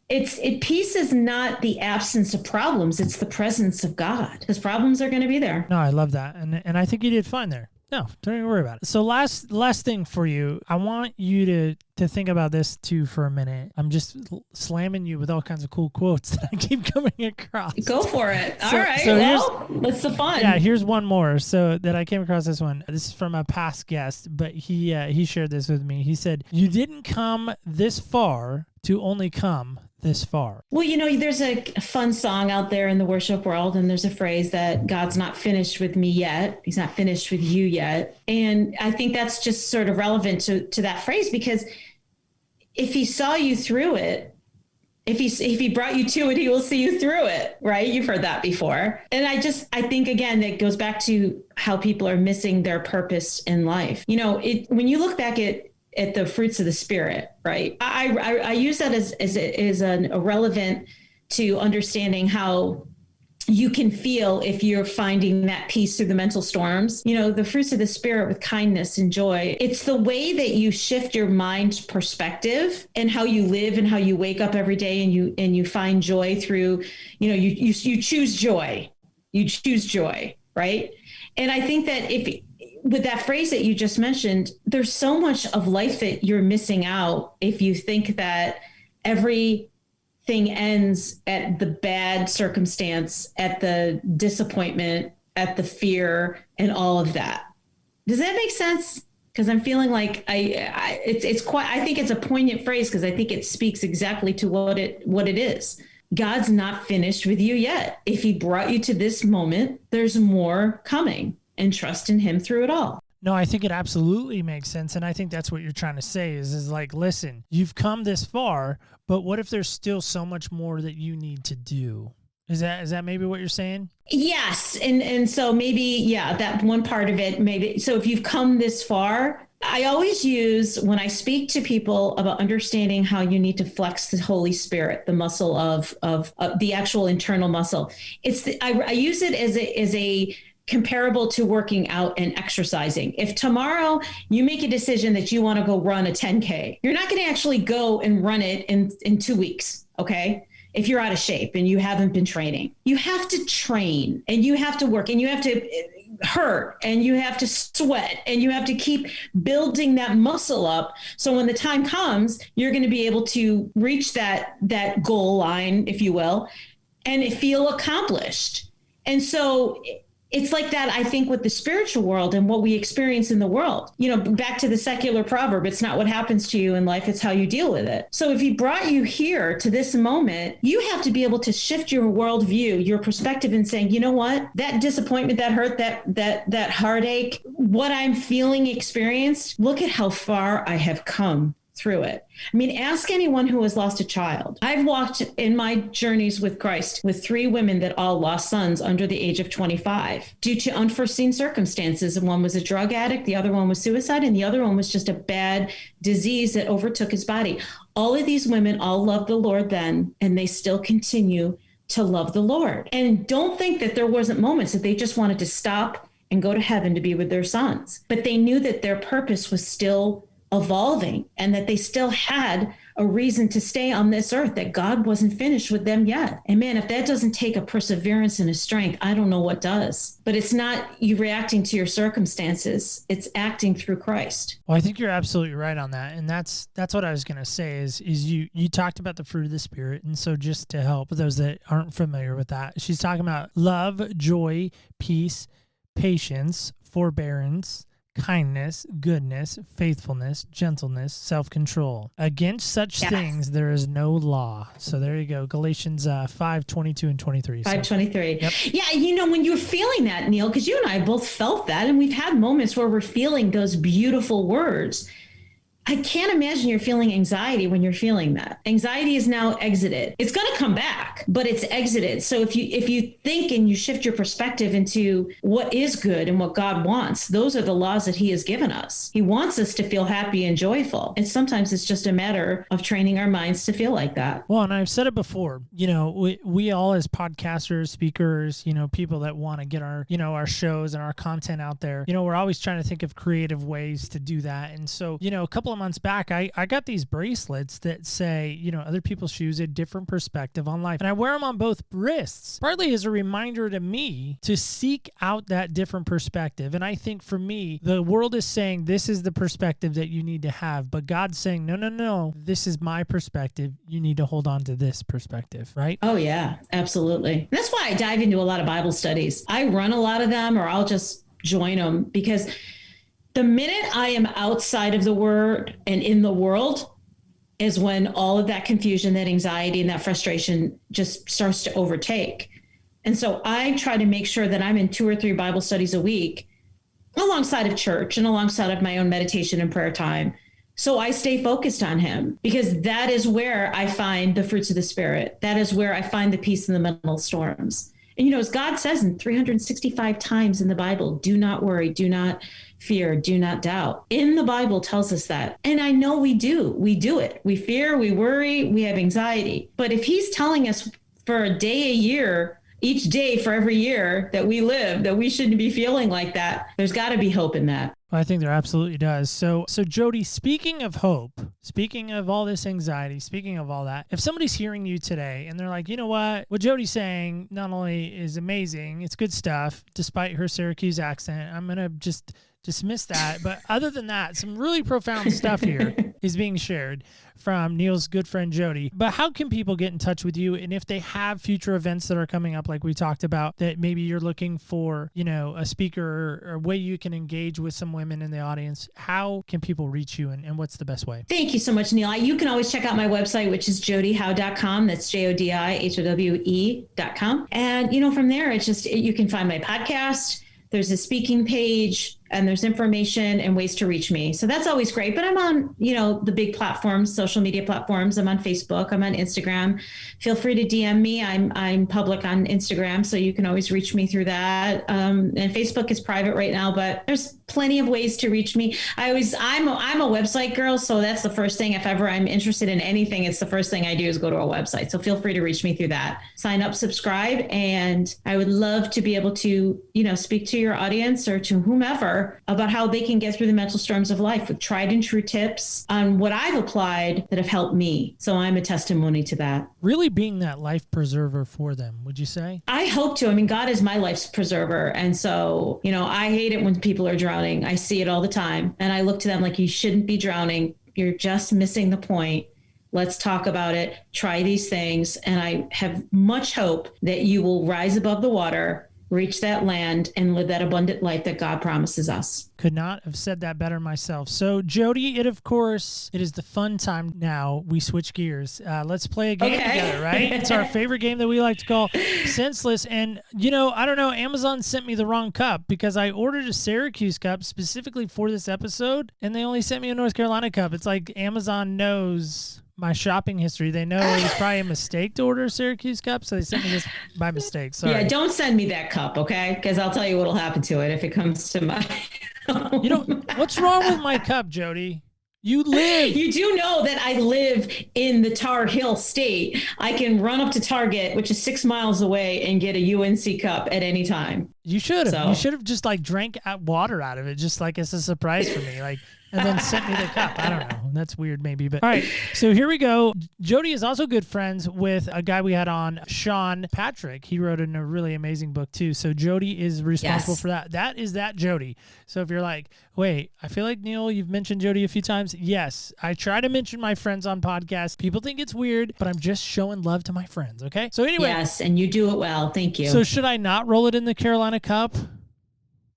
peace is not the absence of problems. It's the presence of God, because problems are going to be there. No, I love that. And I think you did fine there. No, don't even worry about it. So last thing for you, I want you to think about this too for a minute. I'm just slamming you with all kinds of cool quotes that I keep coming across. Go for it. All right. Well, that's the fun. Yeah, here's one more. So that I came across this one. This is from a past guest, but he shared this with me. He said, "You didn't come this far to only come this far." Well, there's a fun song out there in the worship world, and there's a phrase that God's not finished with me yet. He's not finished with you yet. And I think that's just sort of relevant to that phrase, because if he saw you through it, if he brought you to it, he will see you through it, right? You've heard that before. And I think, again, that goes back to how people are missing their purpose in life. When you look back at the fruits of the Spirit, right? I use that as a relevant to understanding how you can feel if you're finding that peace through the mental storms. The fruits of the Spirit with kindness and joy. It's the way that you shift your mind's perspective and how you live and how you wake up every day and you find joy through, you choose joy. You choose joy, right? And I think that with that phrase that you just mentioned, there's so much of life that you're missing out if you think that everything ends at the bad circumstance, at the disappointment, at the fear, and all of that. Does that make sense? Because I'm feeling like I think it's a poignant phrase, because I think it speaks exactly to what it is. God's not finished with you yet. If he brought you to this moment, there's more coming. And trust in him through it all. No, I think it absolutely makes sense. And I think that's what you're trying to say is like, listen, you've come this far, but what if there's still so much more that you need to do? Is that maybe what you're saying? Yes. And so maybe, yeah, that one part of it, maybe. So if you've come this far, I always use, when I speak to people about understanding how you need to flex the Holy Spirit, the muscle of the actual internal muscle, I use it as a comparable to working out and exercising. If tomorrow you make a decision that you want to go run a 10K, you're not going to actually go and run it in 2 weeks. Okay. If you're out of shape and you haven't been training, you have to train and you have to work and you have to hurt and you have to sweat and you have to keep building that muscle up. So when the time comes, you're going to be able to reach that goal line, if you will, and feel accomplished. And so it's like that, I think, with the spiritual world and what we experience in the world. You know, back to the secular proverb, it's not what happens to you in life, it's how you deal with it. So if he brought you here to this moment, you have to be able to shift your worldview, your perspective, and saying, you know what, that disappointment, that hurt, that heartache, what I'm feeling, experienced, look at how far I have come through it. I mean, ask anyone who has lost a child. I've walked in my journeys with Christ with 3 women that all lost sons under the age of 25 due to unforeseen circumstances. And one was a drug addict, the other one was suicide, and the other one was just a bad disease that overtook his body. All of these women all loved the Lord then, and they still continue to love the Lord. And don't think that there wasn't moments that they just wanted to stop and go to heaven to be with their sons. But they knew that their purpose was still evolving and that they still had a reason to stay on this earth, that God wasn't finished with them yet. And man, if that doesn't take a perseverance and a strength, I don't know what does. But it's not you reacting to your circumstances, it's acting through Christ. Well, I think you're absolutely right on that. And that's what I was going to say is you talked about the fruit of the Spirit. And so just to help those that aren't familiar with that, she's talking about love, joy, peace, patience, forbearance, kindness, goodness, faithfulness, gentleness, self-control. Against such things there is no law. So there you go. Galatians 5:22 and 23. 5:23. Yep. Yeah, you know, when you're feeling that, Neil, because you and I both felt that, and we've had moments where we're feeling those beautiful words. I can't imagine you're feeling anxiety when you're feeling that. Anxiety is now exited. It's going to come back, but it's exited. So if you think and you shift your perspective into what is good and what God wants, those are the laws that he has given us. He wants us to feel happy and joyful. And sometimes it's just a matter of training our minds to feel like that. Well, and I've said it before, you know, we all as podcasters, speakers, you know, people that want to get our, you know, our shows and our content out there, you know, we're always trying to think of creative ways to do that. And so, you know, a couple of months back, I got these bracelets that say, you know, other people's shoes, a different perspective on life. And I wear them on both wrists, partly as a reminder to me to seek out that different perspective. And I think for me, the world is saying this is the perspective that you need to have, but God's saying, no, this is my perspective. You need to hold on to this perspective, right? Oh, yeah, absolutely. That's why I dive into a lot of Bible studies. I run a lot of them, or I'll just join them, because the minute I am outside of the word and in the world is when all of that confusion, that anxiety, and that frustration just starts to overtake. And so I try to make sure that I'm in 2 or 3 Bible studies a week alongside of church and alongside of my own meditation and prayer time. So I stay focused on him, because that is where I find the fruits of the Spirit. That is where I find the peace in the mental storms. And, you know, as God says in 365 times in the Bible, do not worry, do not fear, do not doubt. In the Bible tells us that. And I know we do it. We fear, we worry, we have anxiety. But if he's telling us for a day a year, each day for every year that we live, that we shouldn't be feeling like that, there's got to be hope in that. I think there absolutely does. So Jodi, speaking of hope, speaking of all this anxiety, speaking of all that, if somebody's hearing you today and they're like, you know what Jodi's saying not only is amazing, it's good stuff, despite her Syracuse accent, I'm going to just dismiss that. But other than that, some really profound stuff here is being shared from Neil's good friend Jodi. But how can people get in touch with you? And if they have future events that are coming up, like we talked about, that maybe you're looking for, you know, a speaker or a way you can engage with some women in the audience, how can people reach you, and what's the best way? Thank you so much, Neil. You can always check out my website, which is jodihowe.com. That's JODIHOWE.com. And, you know, from there, it's just, you can find my podcast. There's a speaking page, and there's information and ways to reach me. So that's always great. But I'm on, you know, the big platforms, social media platforms. I'm on Facebook. I'm on Instagram. Feel free to DM me. I'm public on Instagram, so you can always reach me through that. And Facebook is private right now, but there's plenty of ways to reach me. I'm a website girl, so that's the first thing. If ever I'm interested in anything, it's the first thing I do is go to a website. So feel free to reach me through that. Sign up, subscribe, and I would love to be able to, you know, speak to your audience or to whomever about how they can get through the mental storms of life with tried and true tips on what I've applied that have helped me. So I'm a testimony to that. Really being that life preserver for them, would you say? I hope to. I mean, God is my life's preserver. And so, you know, I hate it when people are drowning. I see it all the time. And I look to them like, you shouldn't be drowning. You're just missing the point. Let's talk about it. Try these things. And I have much hope that you will rise above the water reach that land and live that abundant life that God promises us. Could not have said that better myself. So, Jodi, it is the fun time now. We switch gears. Let's play a game together, right? It's our favorite game that we like to call Senseless. And, I don't know, Amazon sent me the wrong cup because I ordered a Syracuse cup specifically for this episode, and they only sent me a North Carolina cup. It's like Amazon knows my shopping history. They know it was probably a mistake to order a Syracuse cup, so they sent me this by mistake. Sorry. Yeah, don't send me that cup, okay? Because I'll tell you what'll happen to it if it comes to my What's wrong with my cup, Jodi? You do know that I live in the Tar Heel state. I can run up to Target, which is 6 miles away, and get a UNC cup at any time. You should have. So. You should have just drank water out of it, just like it's a surprise for me. And then sent me the cup. I don't know. That's weird maybe. But all right, so here we go. Jodi is also good friends with a guy we had on, Sean Patrick. He wrote a really amazing book too. So Jodi is responsible for that. That is that Jodi. So if you're like, wait, I feel like, Neil, you've mentioned Jodi a few times. Yes, I try to mention my friends on podcasts. People think it's weird, but I'm just showing love to my friends, okay? So anyway. Yes, and you do it well. Thank you. So should I not roll it in the Carolina Cup?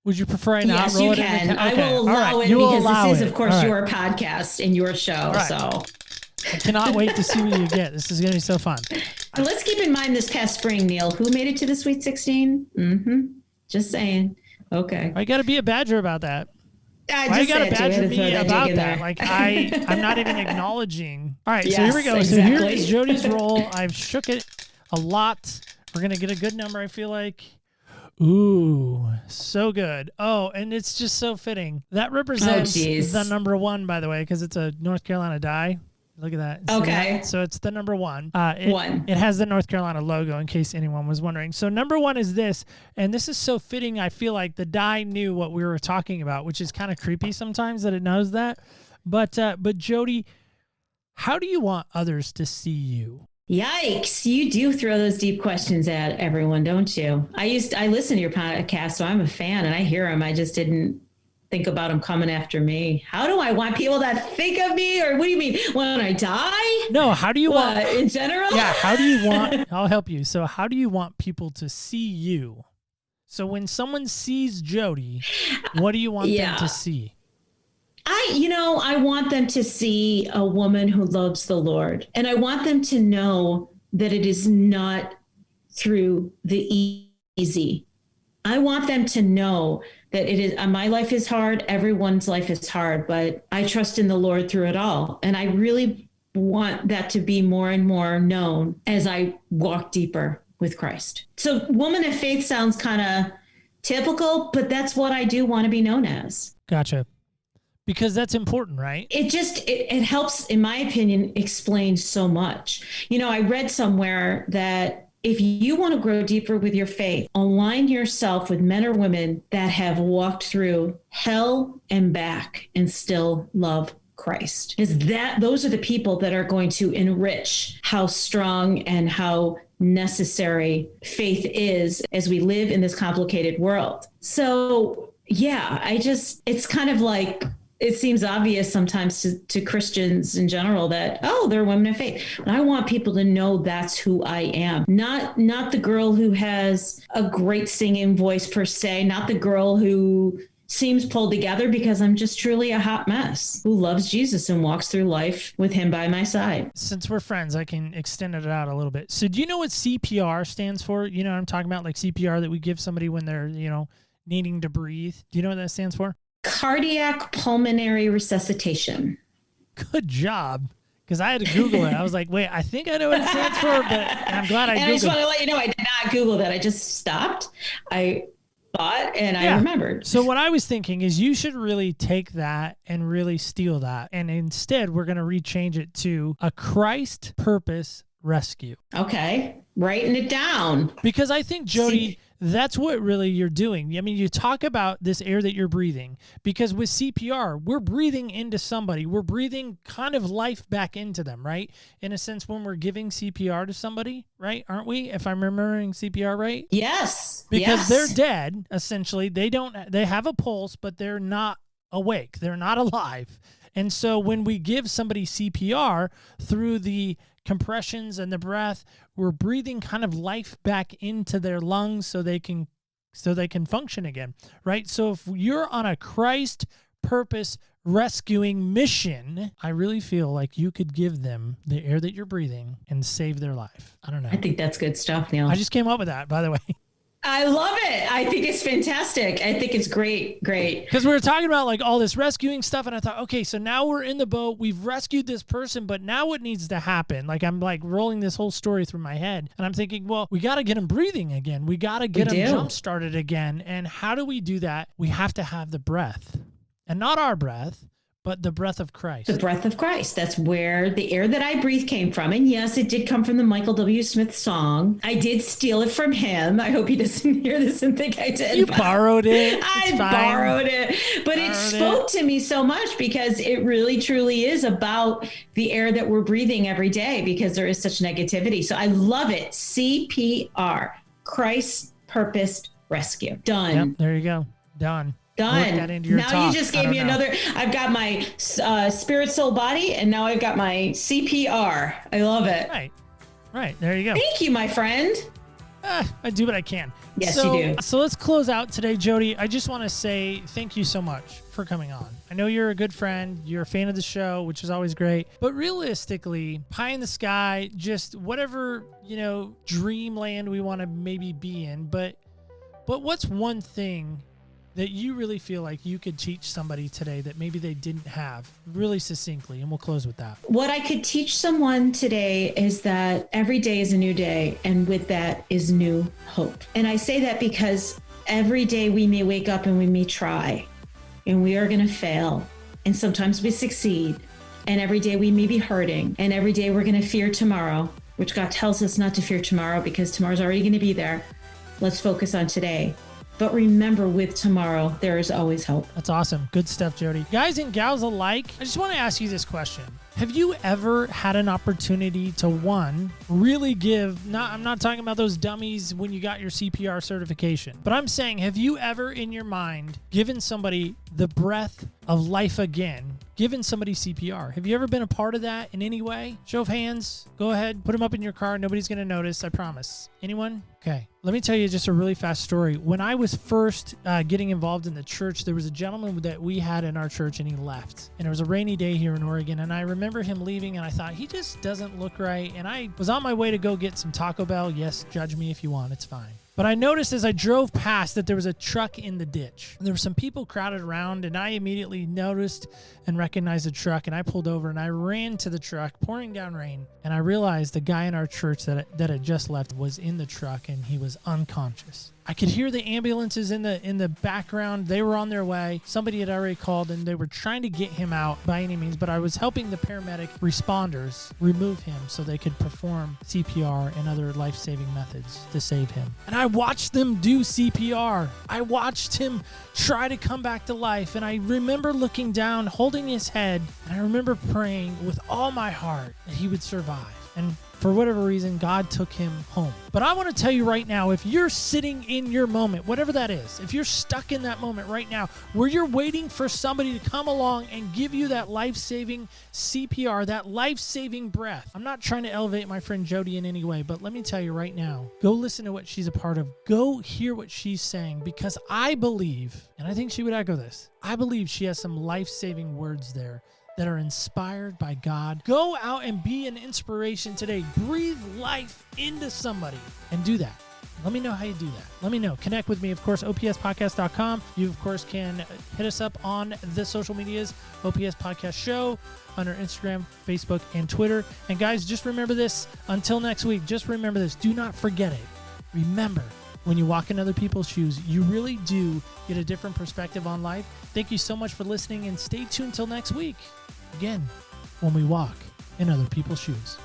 Would you prefer I not roll it in the cup? Okay. I will allow it because this is, of course, your podcast and your show. Right. So I cannot wait to see what you get. This is going to be so fun. Let's keep in mind this past spring, Neil, who made it to the Sweet 16? Mm-hmm. Just saying. Okay. I got to be a badger about that. Why you got to badger me about that? I'm not even acknowledging. All right, so here we go. Exactly. So here is Jodi's roll. I've shook it a lot. We're going to get a good number, I feel like. Ooh, so good. Oh, and it's just so fitting. That represents the number 1, by the way, because it's a North Carolina die. Look at that. Okay. That? So it's the number 1. It has the North Carolina logo, in case anyone was wondering. So number 1 is this, and this is so fitting. I feel like the die knew what we were talking about, which is kind of creepy sometimes that it knows that. But Jodi, how do you want others to see you? Yikes. You do throw those deep questions at everyone, don't you? I listen to your podcast, so I'm a fan and I hear them. I just didn't think about them coming after me. How do I want people to think of me? Or what do you mean? When I die? No, how do you want in general? Yeah, how do you want I'll help you. So how do you want people to see you? So when someone sees Jodi, what do you want them to see? I want them to see a woman who loves the Lord. And I want them to know that it is not through the easy. I want them to know that it is, my life is hard. Everyone's life is hard, but I trust in the Lord through it all. And I really want that to be more and more known as I walk deeper with Christ. So woman of faith sounds kind of typical, but that's what I do want to be known as. Gotcha. Because that's important, right? It helps, in my opinion, explain so much. I read somewhere that if you want to grow deeper with your faith, align yourself with men or women that have walked through hell and back and still love Christ. Those are the people that are going to enrich how strong and how necessary faith is as we live in this complicated world. So yeah, it's kind of like, it seems obvious sometimes to Christians in general that, they're women of faith. But I want people to know that's who I am. Not the girl who has a great singing voice per se, not the girl who seems pulled together, because I'm just truly a hot mess who loves Jesus and walks through life with him by my side. Since we're friends, I can extend it out a little bit. So do you know what C.P.R. stands for? You know what I'm talking about? Like C.P.R. that we give somebody when they're, needing to breathe. Do you know what that stands for? Cardiopulmonary Resuscitation. Good job. Because I had to Google it. I was like, wait, I think I know what it stands for, but I'm glad I Googled it. And I just want to let you know, I did not Google that. I just stopped. I thought, and I remembered. So what I was thinking is you should really take that and really steal that. And instead, we're going to rechange it to a Christ purpose rescue. Okay. Writing it down. Because I think, Jodi, that's what really you're doing. I mean, you talk about this air that you're breathing, because with C.P.R., we're breathing into somebody. We're breathing kind of life back into them, right? In a sense, when we're giving C.P.R. to somebody, right? Aren't we? If I'm remembering C.P.R. right? Yes. Because they're dead, essentially. They have a pulse, but they're not awake. They're not alive. And so when we give somebody C.P.R. through the compressions and the breath, we're breathing kind of life back into their lungs so they can so they can function again, right? So if you're on a Christ purpose rescuing mission, I really feel like you could give them the air that you're breathing and save their life. I don't know. I think that's good stuff, Neil. I just came up with that, by the way. I love it. I think it's fantastic. I think it's great. Because we were talking about like all this rescuing stuff, and I thought, okay, so now we're in the boat. We've rescued this person, but now what needs to happen? Like I'm like rolling this whole story through my head, and I'm thinking, well, we got to get them breathing again. We got to get them jump started again. And how do we do that? We have to have the breath, and not our breath, but the breath of Christ. The breath of Christ. That's where the air that I breathe came from. And yes, it did come from the Michael W. Smith song. I did steal it from him. I hope he doesn't hear this and think I did. You borrowed it. I borrowed it. But it spoke to me so much because it really, truly is about the air that we're breathing every day because there is such negativity. So I love it. C.P.R. Christ Purposed Rescue. Done. Yep, there you go. Done. Now you just gave me another. I've got my spirit, soul, body, and now I've got my C.P.R. I love it. Right. There you go. Thank you, my friend. I do what I can. Yes, you do. So let's close out today, Jodi. I just want to say thank you so much for coming on. I know you're a good friend. You're a fan of the show, which is always great. But realistically, pie in the sky, just whatever, dreamland we want to maybe be in. But what's one thing that you really feel like you could teach somebody today that maybe they didn't have, really succinctly, and we'll close with that? What I could teach someone today is that every day is a new day, and with that is new hope. And I say that because every day we may wake up and we may try, and we are going to fail, and sometimes we succeed, and every day we may be hurting, and every day we're going to fear tomorrow, which God tells us not to fear tomorrow because tomorrow's already going to be there. Let's focus on today. But remember, with tomorrow, there is always hope. That's awesome. Good stuff, Jodi. Guys and gals alike, I just want to ask you this question. Have you ever had an opportunity to, one, really give, I'm not talking about those dummies when you got your C.P.R. certification, but I'm saying, have you ever in your mind given somebody the breath of life again, given somebody C.P.R.? Have you ever been a part of that in any way? Show of hands. Go ahead. Put them up in your car. Nobody's going to notice. I promise. Anyone? Okay. Let me tell you just a really fast story. When I was first getting involved in the church, there was a gentleman that we had in our church, and he left. And it was a rainy day here in Oregon, and I remember him leaving, and I thought, he just doesn't look right. And I was on my way to go get some Taco Bell. Yes, judge me if you want. It's fine. But I noticed as I drove past that there was a truck in the ditch. There were some people crowded around, and I immediately noticed and recognized the truck, and I pulled over and I ran to the truck, pouring down rain, and I realized the guy in our church that had just left was in the truck, and he was unconscious. I could hear the ambulances in the background. They were on their way. Somebody had already called, and they were trying to get him out by any means, but I was helping the paramedic responders remove him so they could perform CPR and other life-saving methods to save him. And I watched them do CPR. I watched him try to come back to life, and I remember looking down, holding his head, and I remember praying with all my heart that he would survive. And for whatever reason, God took him home. But I want to tell you right now, if you're sitting in your moment, whatever that is, if you're stuck in that moment right now where you're waiting for somebody to come along and give you that life-saving CPR, that life-saving breath. I'm not trying to elevate my friend Jodi in any way, but let me tell you right now, go listen to what she's a part of. Go hear what she's saying, because I believe, and I think she would echo this, I believe she has some life-saving words there that are inspired by God. Go out and be an inspiration today. Breathe life into somebody and do that. Let me know how you do that. Let me know. Connect with me, of course, opspodcast.com. You, of course, can hit us up on the social medias, OPS Podcast Show, under Instagram, Facebook, and Twitter. And guys, just remember this. Until next week, just remember this. Do not forget it. Remember, when you walk in other people's shoes, you really do get a different perspective on life. Thank you so much for listening, and stay tuned till next week. Again, when we walk in other people's shoes.